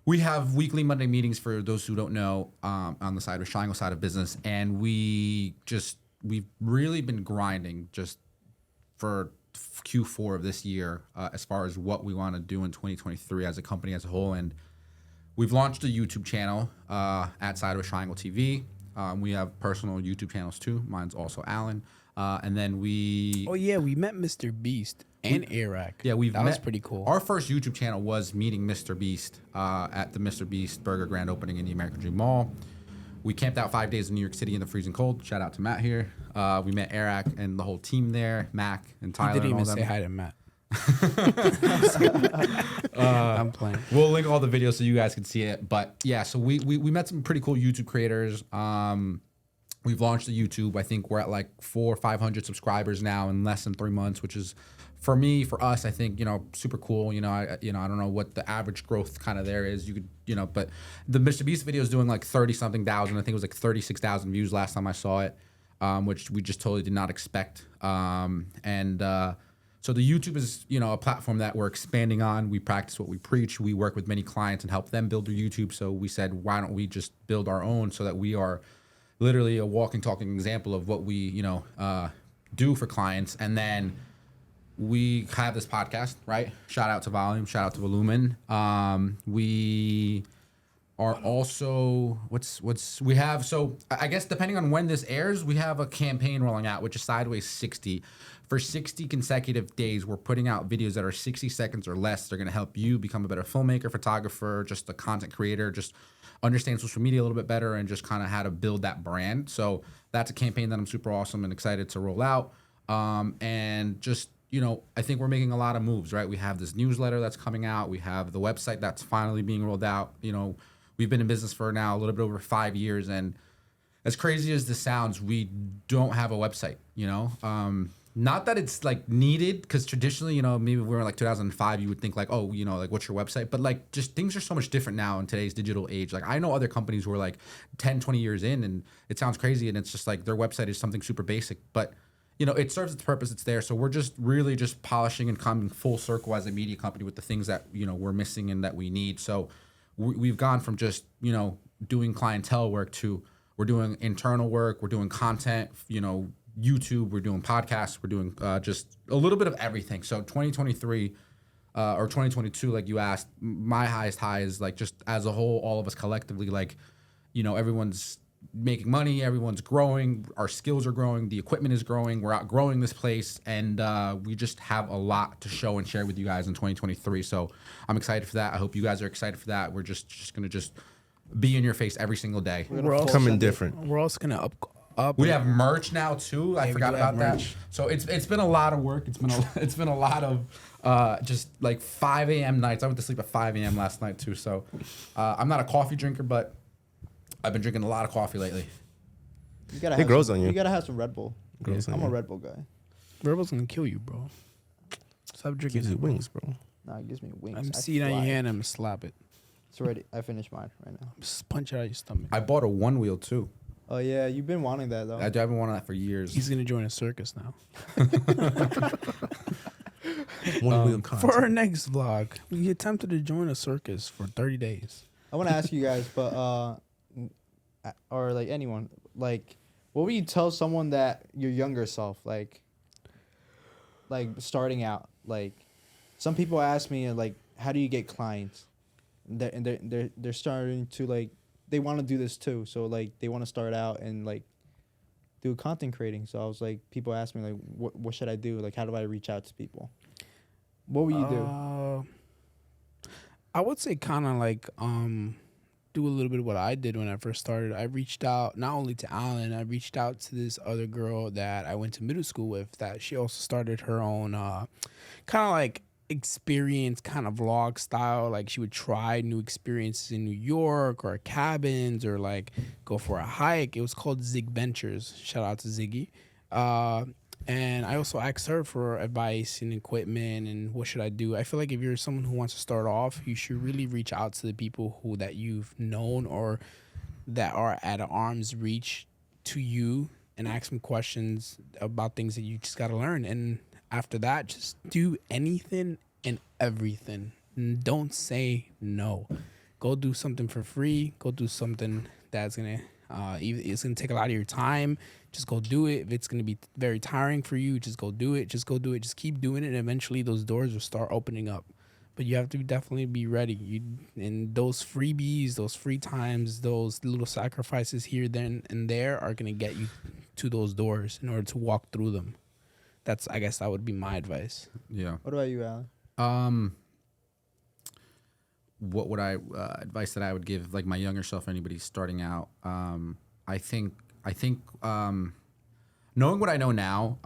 we have weekly Monday meetings for those who don't know, on the side of triangle side of business. And we've really been grinding just for Q4 of this year, as far as what we want to do in 2023 as a company as a whole. And we've launched a YouTube channel at Side of Triangle TV. We have personal YouTube channels too. Mine's also Allan. And then we... Oh, yeah. We met Mr. Beast and Airrack. Yeah, that was pretty cool. Our first YouTube channel was meeting Mr. Beast at the Mr. Beast Burger grand opening in the American Dream Mall. We camped out 5 days in New York City in the freezing cold. Shout out to Matt here. We met Airrack and the whole team there, Mac and Tyler. He didn't and even all say them. hi to Matt. I'm playing. We'll link all the videos so you guys can see it. But yeah, so we met some pretty cool YouTube creators. We've launched the YouTube. I think we're at like 400 or 500 subscribers now in less than 3 months, which is for us, I think, super cool. I don't know what the average growth kind of there is. You could, but the Mr. Beast video is doing like 30 something thousand. I think it was like 36,000 views last time I saw it, which we just totally did not expect. So the YouTube is, a platform that we're expanding on. We practice what we preach. We work with many clients and help them build their YouTube. So we said, why don't we just build our own so that we are literally a walking, talking example of what we, do for clients. And then we have this podcast, right? Shout out to Volume, shout out to Volumn. We are also, we have, so I guess depending on when this airs, we have a campaign rolling out, which is Sideways 60. For 60 consecutive days, we're putting out videos that are 60 seconds or less. They're going to help you become a better filmmaker, photographer, just a content creator, just understand social media a little bit better and just kind of how to build that brand. So that's a campaign that I'm super awesome and excited to roll out. And just, I think we're making a lot of moves, right? We have this newsletter that's coming out. We have the website that's finally being rolled out. We've been in business for now a little bit over 5 years. And as crazy as this sounds, we don't have a website, Not that it's like needed, because traditionally, maybe if we were like 2005, you would think like, oh, like what's your website? But like just things are so much different now in today's digital age. Like I know other companies who are like 10, 20 years in and it sounds crazy and it's just like their website is something super basic, but it serves its purpose. It's there. So we're just really just polishing and coming full circle as a media company with the things that, we're missing and that we need. So we've gone from just, doing clientele work to we're doing internal work, we're doing content, YouTube, we're doing podcasts, we're doing just a little bit of everything. So 2023 or 2022, like you asked, my highest high is like just as a whole, all of us collectively, like, everyone's making money, everyone's growing, our skills are growing, the equipment is growing, we're outgrowing this place, and we just have a lot to show and share with you guys in 2023. So I'm excited for that. I hope you guys are excited for that. We're just gonna be in your face every single day. We're also Coming different. We're also gonna up. We have merch now too. I forgot about that. merch. So it's been a lot of work. It's been a lot of just like 5 a.m. nights. I went to sleep at 5 a.m. last night too. So I'm not a coffee drinker, but I've been drinking a lot of coffee lately. You gotta It have grows some, on you. You gotta have some Red Bull. Grows on I'm you. a Red Bull guy. Red Bull's gonna kill you, bro. Stop drinking. Gives you it, bro. wings, bro. Nah, it gives me wings. I'm I seeing it on your fly. hand. I'm gonna slap it. It's ready. I finished mine right now. Just punch it out of your stomach. I bought a one wheel too. Oh yeah, you've been wanting that though. I've been wanting that for years. He's gonna join a circus now. One wheel For our content. next vlog, we attempted to join a circus for 30 days. I want to ask you guys, but or like anyone, like, what would you tell someone that your younger self, like starting out, like, some people ask me like, how do you get clients? And they're starting to like, they want to do this too, so like they want to start out and like do content creating. So I was like, people ask me like, what should I do? Like, how do I reach out to people? What would you do? I would say kind of like do do a little bit of what I did when I first started. I reached out not only to Allan, I reached out to this other girl that I went to middle school with, that she also started her own kind of like experience kind of vlog style. Like she would try new experiences in New York or cabins or like go for a hike. It was called Zig Ventures. Shout out to Ziggy. And I also asked her for advice and equipment and what should I do. I feel like if you're someone who wants to start off, you should really reach out to the people who that you've known or that are at arm's reach to you and ask them questions about things that you just got to learn. And after that, just do anything and everything. And don't say no. Go do something for free. Go do something that's gonna it's gonna take a lot of your time. Just go do it. If it's gonna be very tiring for you, just go do it. Just go do it. Just keep doing it, and eventually those doors will start opening up. But you have to definitely be ready. And those freebies, those free times, those little sacrifices here, then and there are gonna get you to those doors in order to walk through them. I guess that would be my advice. Yeah. What about you, Allan? What would I advice that I would give like my younger self, anybody starting out? I think knowing what I know now,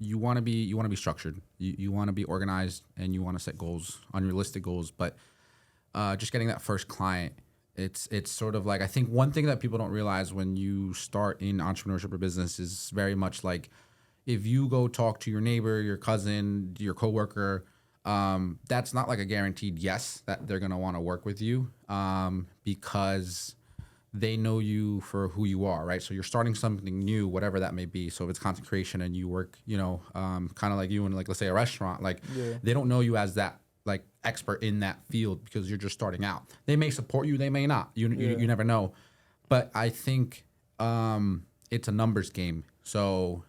you want to be structured. You want to be organized, and you want to set goals, unrealistic goals. But just getting that first client, it's sort of like, I think one thing that people don't realize when you start in entrepreneurship or business is very much like, if you go talk to your neighbor, your cousin, your coworker, that's not like a guaranteed yes that they're gonna want to work with you, because they know you for who you are, right? So you're starting something new, whatever that may be. So if it's content creation and you work, kind of like you in, like, let's say a restaurant, like they don't know you as that like expert in that field because you're just starting out. They may support you, they may not. You never know. But I think it's a numbers game. So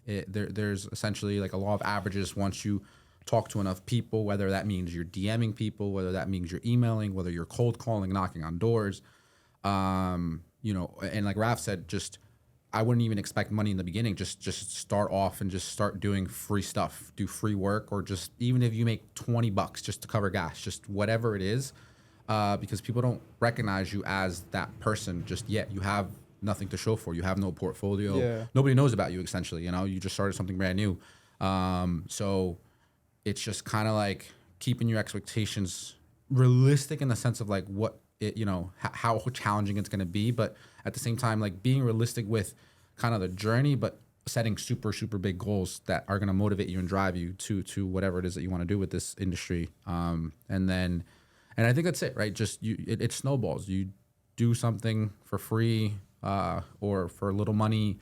there's essentially like a law of averages. Once you talk to enough people, whether that means you're DMing people, whether that means you're emailing, whether you're cold calling, knocking on doors, and like Raf said, I wouldn't even expect money in the beginning. Just start off and just start doing free stuff, do free work, or just even if you make $20 just to cover gas, just whatever it is, because people don't recognize you as that person just yet. You have nothing to show for. You have no portfolio. Yeah. Nobody knows about you, essentially. You just started something brand new. So it's just kind of like keeping your expectations realistic in the sense of like what it, how challenging it's going to be, but at the same time, like being realistic with kind of the journey, but setting super, super big goals that are going to motivate you and drive you to whatever it is that you want to do with this industry. And I think that's it, right? Just it snowballs. You do something for free, or for a little money,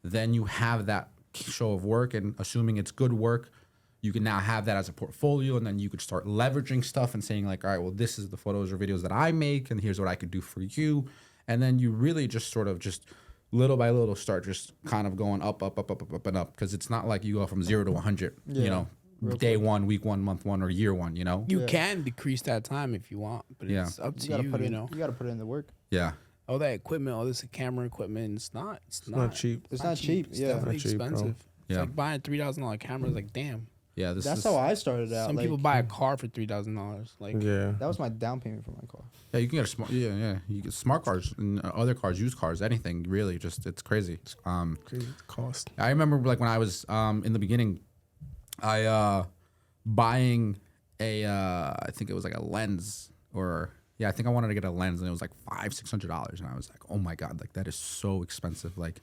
then you have that show of work, and assuming it's good work, you can now have that as a portfolio, and then you could start leveraging stuff and saying like, all right, well, this is the photos or videos that I make, and here's what I could do for you. And then you really just sort of just little by little start just kind of going up and up, because it's not like you go from 0 to 100, day one, week one, month one, or year one, You can decrease that time if you want, but it's up to you, You got to put in the work. Yeah. All that equipment, all this camera equipment, it's not cheap. It's not cheap. It's Yeah. definitely Not cheap, bro. expensive. It's Yeah. like buying $3,000 cameras. Like, damn. Yeah. That's how I started out. Some like, people buy a car for $3,000. Like, Yeah. That was my down payment for my car. Yeah, you can get a smart. Yeah. You get smart cars and other cars, used cars, anything really. Just it's crazy. Crazy cost. I remember like when I was in the beginning, I buying a I think it was like a lens, or I think I wanted to get a lens, and it was like $500-$600, and I was like, oh my god, like that is so expensive. Like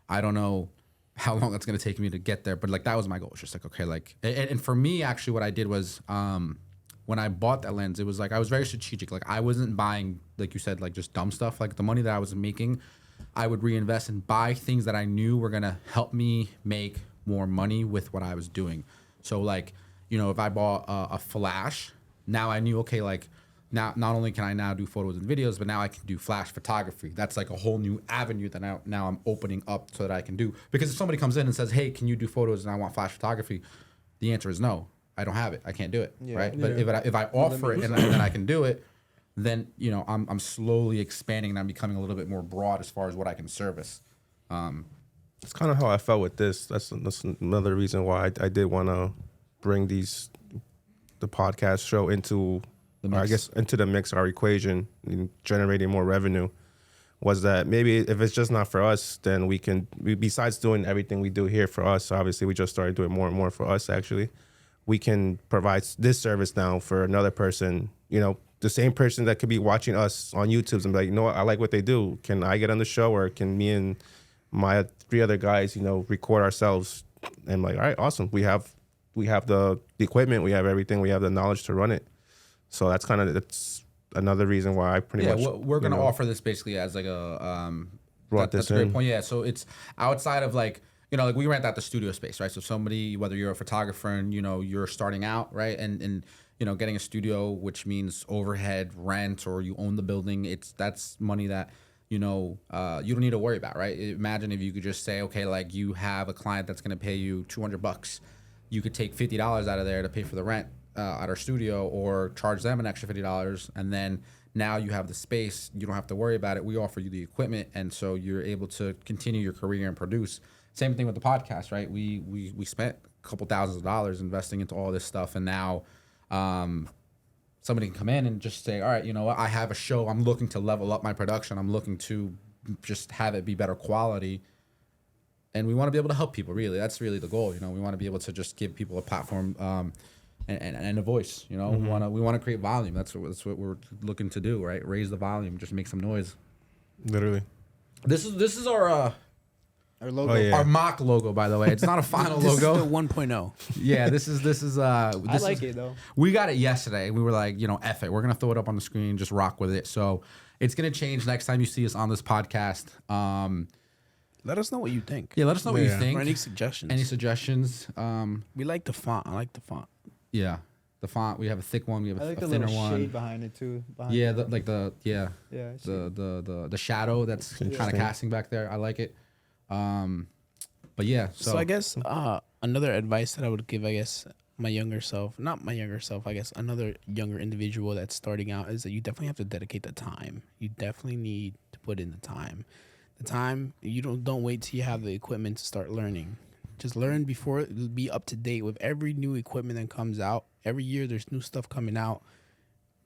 I don't know how long it's gonna take me to get there, but like that was my goal. It's just like, okay, like and for me actually what I did was when I bought that lens, it was like I was very strategic. Like I wasn't buying, like you said, like just dumb stuff. Like the money that I was making, I would reinvest and buy things that I knew were gonna help me make more money with what I was doing. So like, if I bought a flash, now I knew, okay, like now not only can I now do photos and videos, but now I can do flash photography. That's like a whole new avenue that now I'm opening up so that I can do. Because if somebody comes in and says, hey, can you do photos and I want flash photography? The answer is no. I don't have it. I can't do it, right? But if I offer it and then I can do it, then I'm slowly expanding and I'm becoming a little bit more broad as far as what I can service. It's kind of how I felt with this. That's another reason why I did want to bring the podcast show into or I guess into the mix, our equation in generating more revenue, was that maybe if it's just not for us, then besides doing everything we do here for us, obviously we just started doing more and more for us actually, we can provide this service now for another person, the same person that could be watching us on YouTube and be like, I like what they do. Can I get on the show, or can me and my 3 other guys, record ourselves? And like, all right, awesome. We have the equipment, we have everything, we have the knowledge to run it. So that's another reason why I pretty much. We're gonna offer this basically as like a that's a great point. Yeah, so it's outside of like like we rent out the studio space, right? So somebody, whether you're a photographer and you're starting out, right, and getting a studio, which means overhead, rent, or you own the building, that's money that you don't need to worry about, right? Imagine if you could just say, okay, like you have a client that's gonna pay you $200, you could take $50 out of there to pay for the rent at our studio, or charge them an extra $50, and then now you have the space, you don't have to worry about it. We offer you the equipment, and so you're able to continue your career and produce. Same thing with the podcast, right? We spent a couple thousands of dollars investing into all this stuff, and now somebody can come in and just say, all right, you know what, I have a show, I'm looking to level up my production, I'm looking to just have it be better quality, and we want to be able to help people. Really, that's really the goal. We want to be able to just give people a platform and a voice. We want to create volume. That's what we're looking to do, right? Raise the volume, just make some noise. Literally. This is our logo. Oh, yeah. Our mock logo, by the way. It's not a final This logo. is the 1.0. Yeah, this is I like it though. We got it yesterday. We were like, F it. We're gonna throw it up on the screen, just rock with it. So it's gonna change next time you see us on this podcast. Let us know what you think. Yeah, let us know what you think. Or any suggestions. Any suggestions? We like the font. I like the font. Yeah, the font. We have a thick one. We have I like a the thinner little one. shade behind it too. Yeah, it. the the shadow that's kind of casting back there. I like it. But yeah. So I guess another advice that I would give, I guess, my younger self, not my younger self, I guess another younger individual that's starting out, is that you definitely have to dedicate the time. You definitely need to put in the time. The time, you don't wait till you have the equipment to start learning. Just learn before, be up to date with every new equipment that comes out. Every year there's new stuff coming out.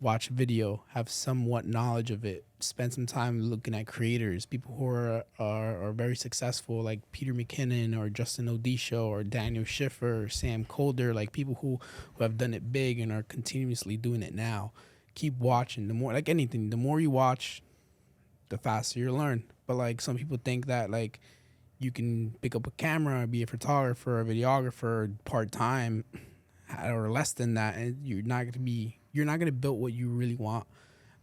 Watch a video, have somewhat knowledge of it. Spend some time looking at creators, people who are very successful, like Peter McKinnon or Justin Odisho or Daniel Schiffer or Sam Colder, like people who have done it big and are continuously doing it now. Keep watching. The more, like anything, the more you watch, the faster you learn. But like some people think that like you can pick up a camera, be a photographer, a videographer part-time or less than that, and you're not gonna build what you really want.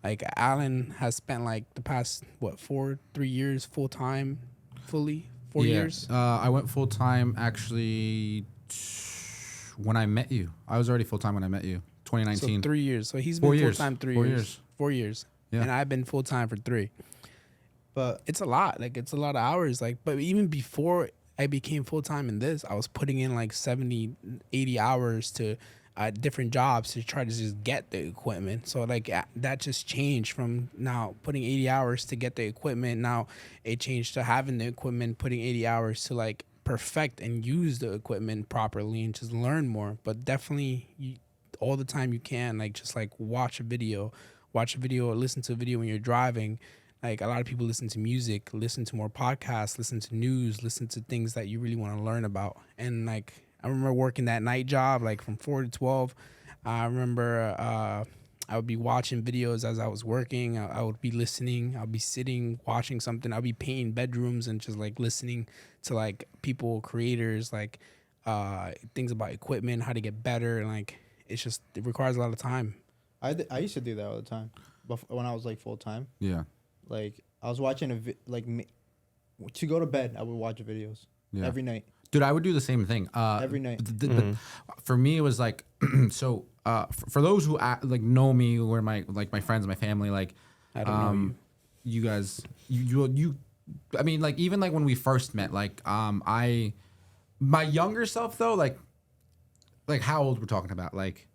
Like Allan has spent like the past 3 years full-time, fully 4 years. I went full-time actually when I met you. I was already full-time when I met you, 2019. So 3 years. So he's 4 been years. full-time 3 4 years. years. 4 years. Yeah. And I've been full-time for 3. But it's a lot. Like it's a lot of hours. Like, but even before I became full-time in this, I was putting in like 70, 80 hours to different jobs to try to just get the equipment. So like that just changed from now putting 80 hours to get the equipment. Now it changed to having the equipment, putting 80 hours to like perfect and use the equipment properly and just learn more. But definitely all the time you can, like just like watch a video or listen to a video when you're driving. Like a lot of people listen to music, listen to more podcasts, listen to news, listen to things that you really want to learn about. And like I remember working that night job, like from 4 to 12. I remember I would be watching videos as I was working. I would be listening. I'll be sitting, watching something. I'll be painting bedrooms and just like listening to like people, creators, like things about equipment, how to get better. And like, it requires a lot of time. I used to do that all the time when I was like full time. Yeah. Like I was watching to go to bed, I would watch videos every night. Dude, I would do the same thing. Every night. But for me, it was like, so for those who like know me, who are my friends and my family, like, I don't know you. You guys, you, I mean, like even like when we first met, like, my younger self though, like how old we're talking about, like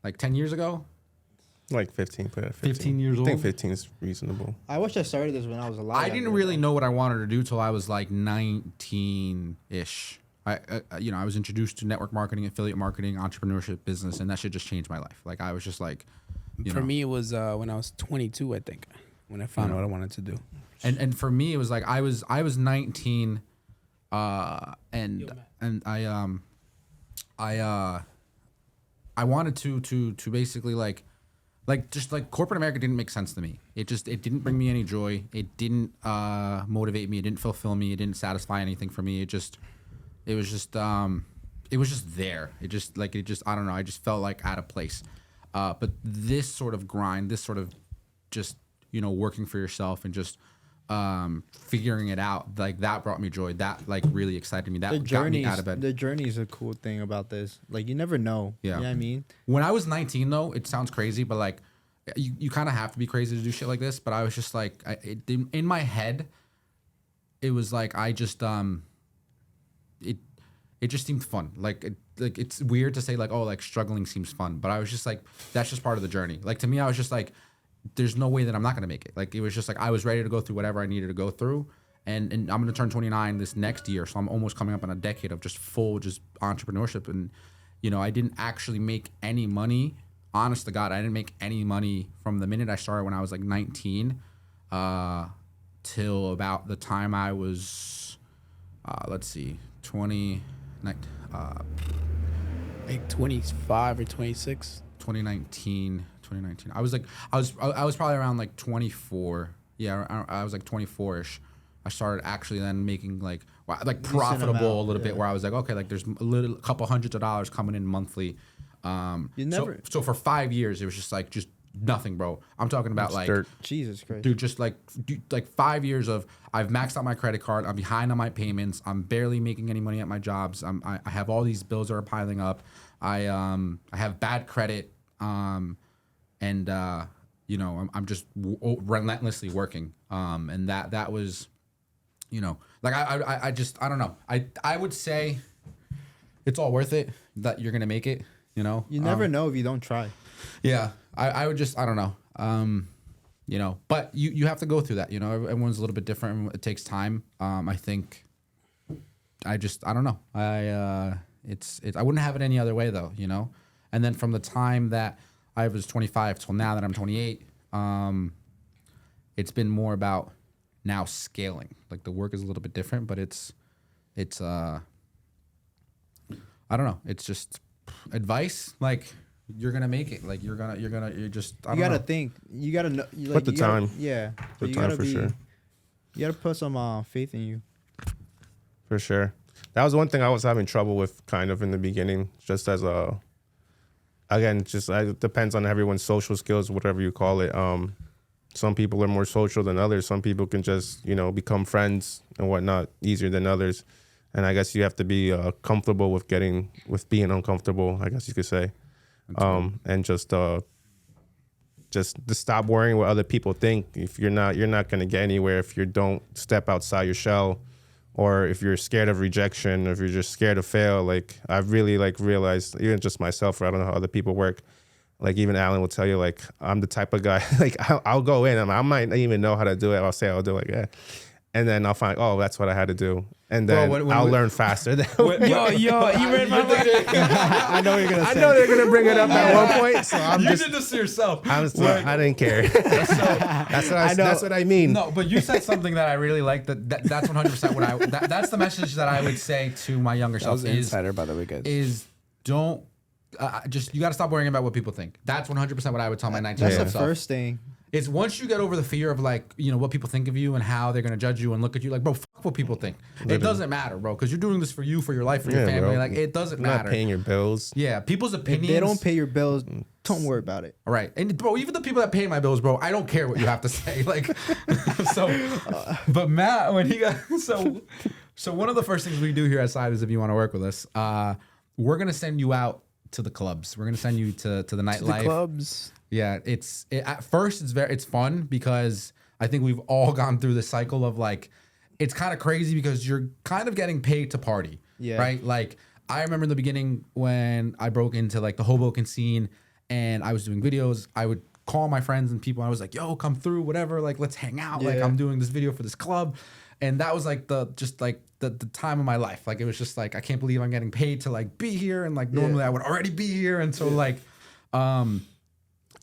10 years ago. Like 15. 15 years old. I think 15 is reasonable. I wish I started this when I was a lot I didn't really know what I wanted to do till I was like 19-ish. I was introduced to network marketing, affiliate marketing, entrepreneurship, business, and that shit just changed my life. Like I was just like, For me, it was when I was 22, I think, when I found what I wanted to do. And for me, it was like I was 19, and I wanted to basically like just like corporate America didn't make sense to me. It didn't bring me any joy. It didn't motivate me. It didn't fulfill me. It didn't satisfy anything for me. It was just there. I don't know. I just felt like out of place. But this sort of grind, this sort of just, working for yourself and just figuring it out, like that brought me joy. That like really excited me. That got me out of bed. The journey is a cool thing about this. Like you never know. Yeah. You know what I mean? When I was 19 though, it sounds crazy, but like you kind of have to be crazy to do shit like this. But I was just like, in my head, it was like, I just, it just seemed fun. Like it's weird to say like, oh, like struggling seems fun, but I was just like, that's just part of the journey. Like to me, I was just like, there's no way that I'm not gonna make it. Like it was just like I was ready to go through whatever I needed to go through, and I'm gonna turn 29 this next year, so I'm almost coming up on a decade of just full entrepreneurship. And I didn't actually make any money. Honest to God, I didn't make any money from the minute I started when I was like 19 till about the time I was 20. Like 25 or 26. 2019. I was probably around like 24. Yeah, I was like 24ish. I started actually then making like profitable a little bit, where I was like, okay, like there's a couple hundreds of dollars coming in monthly. So for 5 years it was just nothing, bro. I'm talking about like dirt. Jesus Christ, dude. Just like 5 years of I've maxed out my credit card. I'm behind on my payments. I'm barely making any money at my jobs. I have all these bills that are piling up. I have bad credit. And I'm just relentlessly working. And that was, like I don't know. I would say it's all worth it that you're gonna make it. You never know if you don't try. Yeah, I would just, I don't know. But you have to go through that. Everyone's a little bit different. It takes time. I think. I don't know. I wouldn't have it any other way though. And then from the time that I was 25 till now that I'm 28, it's been more about now scaling. Like the work is a little bit different, but it's I don't know. It's just advice. Like you're gonna make it. Like you're just. You gotta think. You gotta know. Put the time. Yeah. The time for sure. You gotta put some faith in you. For sure. That was one thing I was having trouble with kind of in the beginning, just as a. Again, just it depends on everyone's social skills, whatever you call it. Some people are more social than others. Some people can just, become friends and whatnot easier than others. And I guess you have to be comfortable with being uncomfortable, I guess you could say. And just to stop worrying what other people think. If you're not going to get anywhere if you don't step outside your shell, or if you're scared of rejection, or if you're just scared to fail. Like I've really realized, even just myself, or I don't know how other people work. Like even Allan will tell you, like I'm the type of guy, like I'll go in, I might not even know how to do it. I'll say I'll do it, yeah. And then I'll find, oh, that's what I had to do. And then I'll learn faster. Yo, you read my mind. I know what you're going to say. I know they're going to bring it up at one point. So you did this to yourself. I didn't care. That's what I mean. No, but you said something that I really like. That's 100% that's the message that I would say to my younger self. That was insider, by the way, guys. Is don't, you got to stop worrying about what people think. That's 100% what I would tell my 19-year-old self. That's the first thing. It's once you get over the fear of like, what people think of you and how they're going to judge you and look at you like, bro, fuck what people think. Literally. It doesn't matter, bro, because you're doing this for you, for your life, for your family. Bro. Like, it doesn't matter. Not paying your bills. Yeah, people's opinions. If they don't pay your bills, don't worry about it. All right. And, bro, even the people that pay my bills, bro, I don't care what you have to say. Like, but Matt, when he got, so one of the first things we do here at Side is if you want to work with us, we're going to send you out to the clubs. We're going to send you to the nightlife. To the clubs. Yeah, at first it's fun because I think we've all gone through the cycle of like, it's kind of crazy because you're kind of getting paid to party, right? Like I remember in the beginning when I broke into like the Hoboken scene and I was doing videos, I would call my friends and people and I was like, yo, come through, whatever, like let's hang out. Like I'm doing this video for this club. And that was like the time of my life. Like it was just like, I can't believe I'm getting paid to like be here. And like normally I would already be here. And so like,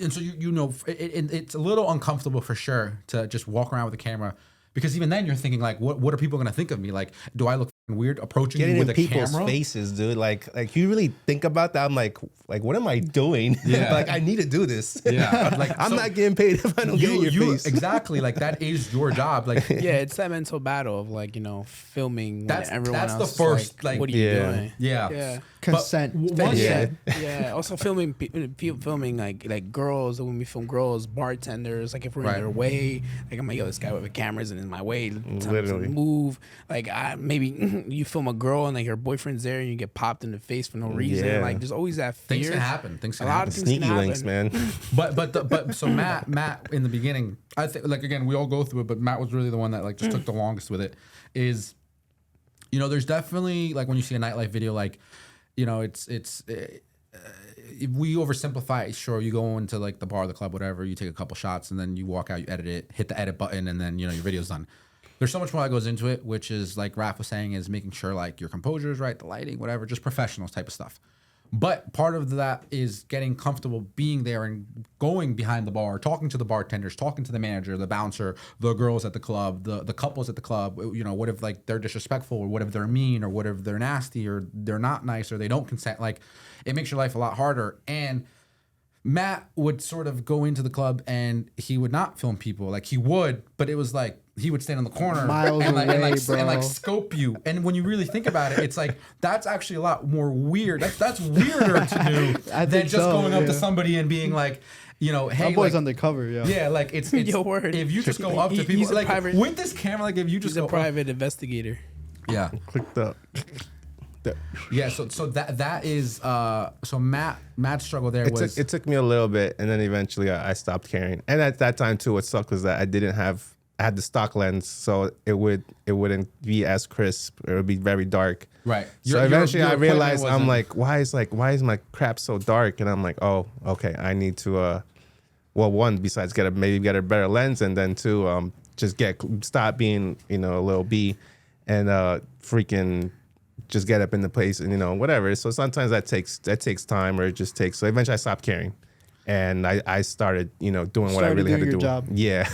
And so you know, it's a little uncomfortable for sure to just walk around with a camera, because even then you're thinking like, what are people gonna think of me? Like, do I look weird approaching Getting you in with a people's camera? faces, dude. Like you really think about that. I'm like, what am I doing? Yeah. Like, I need to do this. Yeah, like I'm so not getting paid if I don't get in your face. exactly, like that is your job. Like Yeah, it's that mental battle of like, filming when That's- everyone that's else the is first, like, what are you yeah. doing? yeah, Yeah. Consent. But Yeah. Yeah. Also filming filming like girls, when we film girls, bartenders, like if we're Right. in their way, like I'm like, yo, this guy with the cameras and in my way, time to Literally. move. Like maybe you film a girl and like her boyfriend's there and you get popped in the face for no reason. Yeah. Like there's always that fear. things can happen. Things A can lot happen. of things can Sneaky links, happen. man. But so Matt in the beginning, I think, like, again, we all go through it, but Matt was really the one that like just took the longest with it. Is, there's definitely, like, when you see a Nightlife video, like, if we oversimplify it, sure, you go into like the bar, the club, whatever, you take a couple shots and then you walk out, you edit it, hit the edit button, and then your video's done. There's so much more that goes into it, which is, like Raph was saying, is making sure like your composure is right, the lighting, whatever, just professional type of stuff. But part of that is getting comfortable being there and going behind the bar, talking to the bartenders, talking to the manager, the bouncer, the girls at the club, the couples at the club. What if like they're disrespectful, or what if they're mean, or what if they're nasty, or they're not nice, or they don't consent? Like, it makes your life a lot harder. And Matt would sort of go into the club and he would not film people. Like, he would, but it was like he would stand in the corner Miles and away, bro. scope you. And when you really think about it, it's like that's actually a lot more weird. That's weirder to do I than think just so, going up to yeah. somebody and being like, hey, My boy's like, undercover, yo. yeah, like it's Your word. if you just go up to people He's a like private- with this camera, like if you just He's a go private investigator. yeah. Click the. Yeah, so that is so Matt's struggle there was It took me a little bit, and then eventually I stopped caring. And at that time too, what sucked was that I had the stock lens, so it wouldn't be as crisp. It would be very dark. right. So eventually I equipment realized I'm wasn't- like, why is my crap so dark? And I'm like, oh, okay, I need to well, one, besides get a better lens, and then two, just stop being a little B, and freaking just get up in the place and whatever. So sometimes that takes time, or it just takes. So eventually I stopped caring, and I started doing what I Started really had to doing do. your job. Yeah,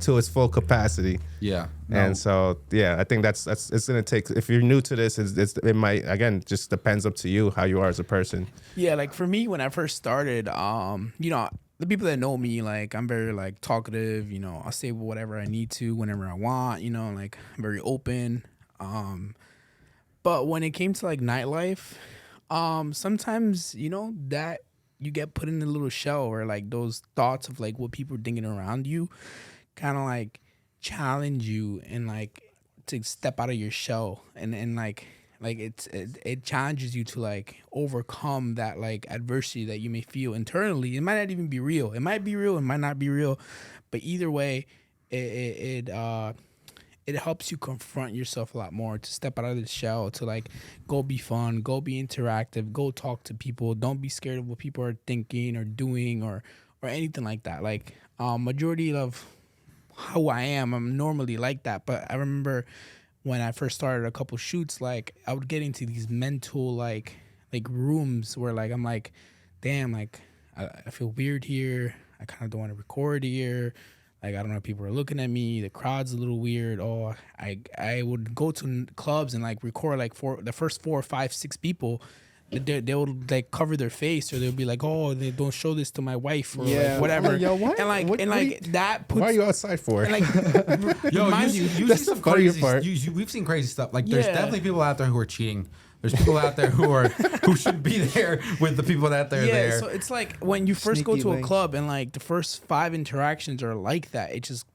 to its full capacity. Yeah. No. And so I think that's it's gonna take. If you're new to this, it might, again, just depends up to you how you are as a person. Yeah, like for me when I first started, the people that know me, like I'm very like talkative, I'll say whatever I need to whenever I want, like I'm very open. But when it came to like Nightlife, sometimes, that you get put in a little shell, or like those thoughts of like what people are thinking around you kind of like challenge you, and like to step out of your shell, and like it challenges you to like overcome that like adversity that you may feel internally. It might not even be real. It might be real. It might not be real. But either way, it helps you confront yourself a lot more, to step out of the shell, to like go be fun, go be interactive, go talk to people. Don't be scared of what people are thinking or doing or anything like that. Like majority of how I am, I'm normally like that. But I remember when I first started a couple shoots, like I would get into these mental like rooms where like I'm like, damn, like I feel weird here. I kind of don't want to record here. Like, I don't know if people are looking at me. The crowd's a little weird. Oh, I would go to clubs and like record like the first 4 or 5, 6 people. They would like cover their face, or they'll be like, "Oh, they don't show this to my wife," or like whatever. Yo, what? And like What- and what like that puts. Why are you outside for? And like, Yo, mind you you, see that's the some funnier crazy. part. We've seen crazy stuff. Like, there's Yeah. definitely people out there who are cheating. There's people out there who should be there with the people that they're there. so it's like when you first go Sneaky to a links. club and like the first 5 interactions are like that, it just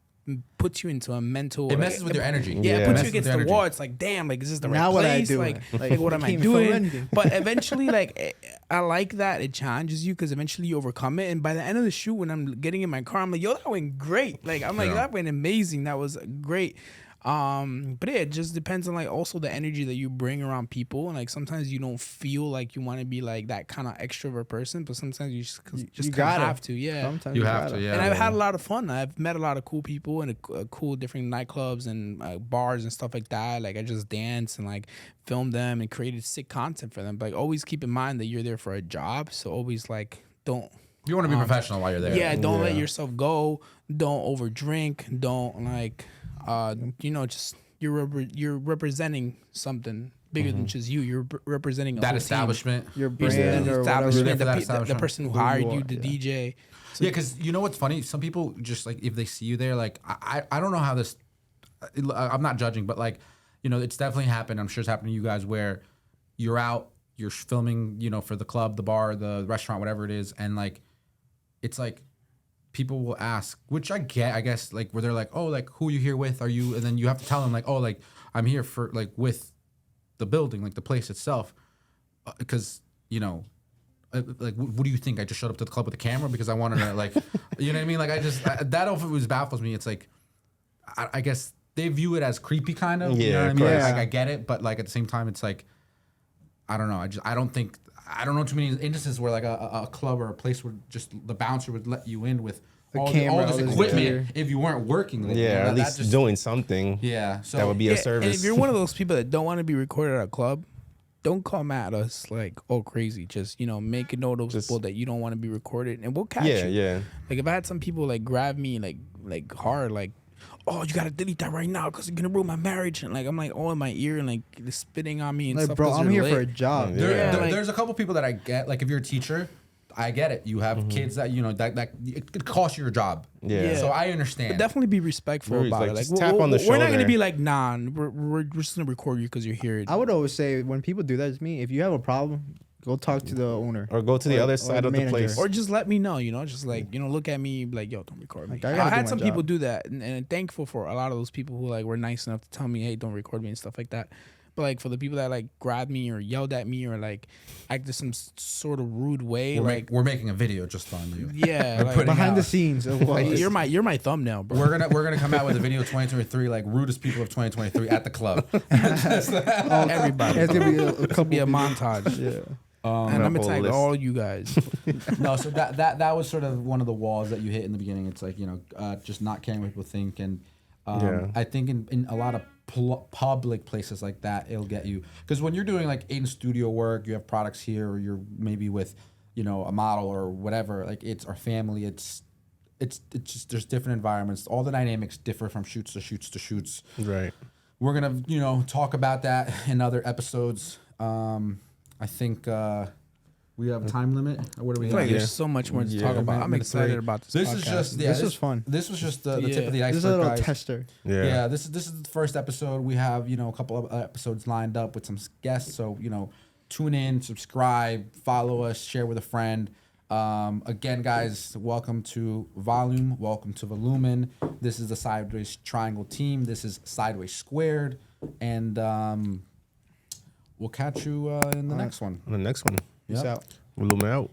puts you into a mental. It messes with your energy. Yeah, Yeah. it puts Messes you with against your the energy. wall. It's like, damn, like is this the right Now what I place? do? Like what am I can't feel doing? anything. But eventually, like I like that it challenges you, because eventually you overcome it. And by the end of the shoot, when I'm getting in my car, I'm like, yo, that went great. Like I'm like, Yeah. that went amazing. That was great. But yeah, it just depends on like also the energy that you bring around people, and like sometimes you don't feel like you want to be like that kind of extrovert person, but sometimes you just You kind of gotta. have to. Yeah. Sometimes You you have gotta. to, yeah. And I've had a lot of fun. I've met a lot of cool people in cool different nightclubs and bars and stuff like that. Like I just danced and like filmed them and created sick content for them. But like always keep in mind that you're there for a job. So always like don't You want to be professional while you're there. Yeah, don't let Yeah. yourself go. Don't overdrink. Don't just you're representing something bigger than just you. You're representing a That whole establishment. Your team. brand or whatever. Establishment, For that the establishment. person who Who you hired are, you, the yeah. DJ. So Yeah, because you know what's funny? Some people just like if they see you there, like I don't know how this. I'm not judging, but like it's definitely happened. I'm sure it's happened to you guys where you're out, you're filming, for the club, the bar, the restaurant, whatever it is, and like it's like people will ask, which I get, I guess, like where they're like, oh, like who you here with? Are you? And then you have to tell them like, oh, like I'm here for like with the building, like the place itself, because like what do you think? I just showed up to the club with a camera because I wanted to like, you know what I mean? Like that always baffles me. It's like, I guess they view it as creepy kind of. You know what I mean? Yeah. Like I get it, but like at the same time, it's like, I don't know. I don't know too many instances where like a club or a place would just the bouncer would let you in with all camera, this all this equipment gear. if you weren't working. Like, Yeah, at least doing something. Yeah, so That would be a service. And if you're one of those people that don't want to be recorded at a club, don't come at us like, oh, crazy. Just, make it noticeable that you don't want to be recorded and we'll catch you. Yeah. Like, if I had some people like grab me like hard, like, oh, you got to delete that right now because you're going to ruin my marriage. And like, I'm like, all in my ear and like spitting on me and Like, stuff. bro, 'cause I'm they're here for a lit. job. There's a couple people that I get. Like if you're a teacher, I get it. You have kids that that it costs you your job. Yeah. So I understand. But definitely be respectful Really, about like, it. Like, just tap on the we're not going to shoulder. be like, nah, we're just going to record you because you're here. I would always say when people do that to me, if you have a problem, go talk to the owner. Or go to the other side the of the manager. place. Or just let me know, just like, look at me like, yo, don't record me. Like, I I gotta do had my some job. people do that, and I'm thankful for a lot of those people who like were nice enough to tell me, hey, don't record me and stuff like that. But like for the people that like grabbed me or yelled at me or like acted some sort of rude way, we're making a video just on you. yeah, like, putting Behind the out- scenes of what like, you're my thumbnail, bro. We're gonna come out with a video 2023 like rudest people of 2023 at the club. Everybody. It's gonna be a couple. Be a montage. Yeah. And I'm gonna whole tag list. all you guys. No, so that was sort of one of the walls that you hit in the beginning. It's like just not caring what people think, and Yeah. I think in a lot of public places like that, it'll get you because when you're doing like in studio work, you have products here, or you're maybe with a model or whatever. Like it's our family. It's just there's different environments. All the dynamics differ from shoots to shoots to shoots. Right. We're gonna talk about that in other episodes. I think we have a time limit. What do we I feel like got? there's so much more to Yeah, talk about. I'm minute excited three. about this. This podcast. is just This was fun. This was just the tip of the Yeah. iceberg, This is a little guys. tester. Yeah. This is the first episode. We have a couple of episodes lined up with some guests. So tune in, subscribe, follow us, share with a friend. Again, guys, welcome to Volume. Welcome to Volumen. This is the Sideways Triangle team. This is Sideways Squared, and we'll catch you in the next one. On the next one. Peace Yep. out. Volumn out.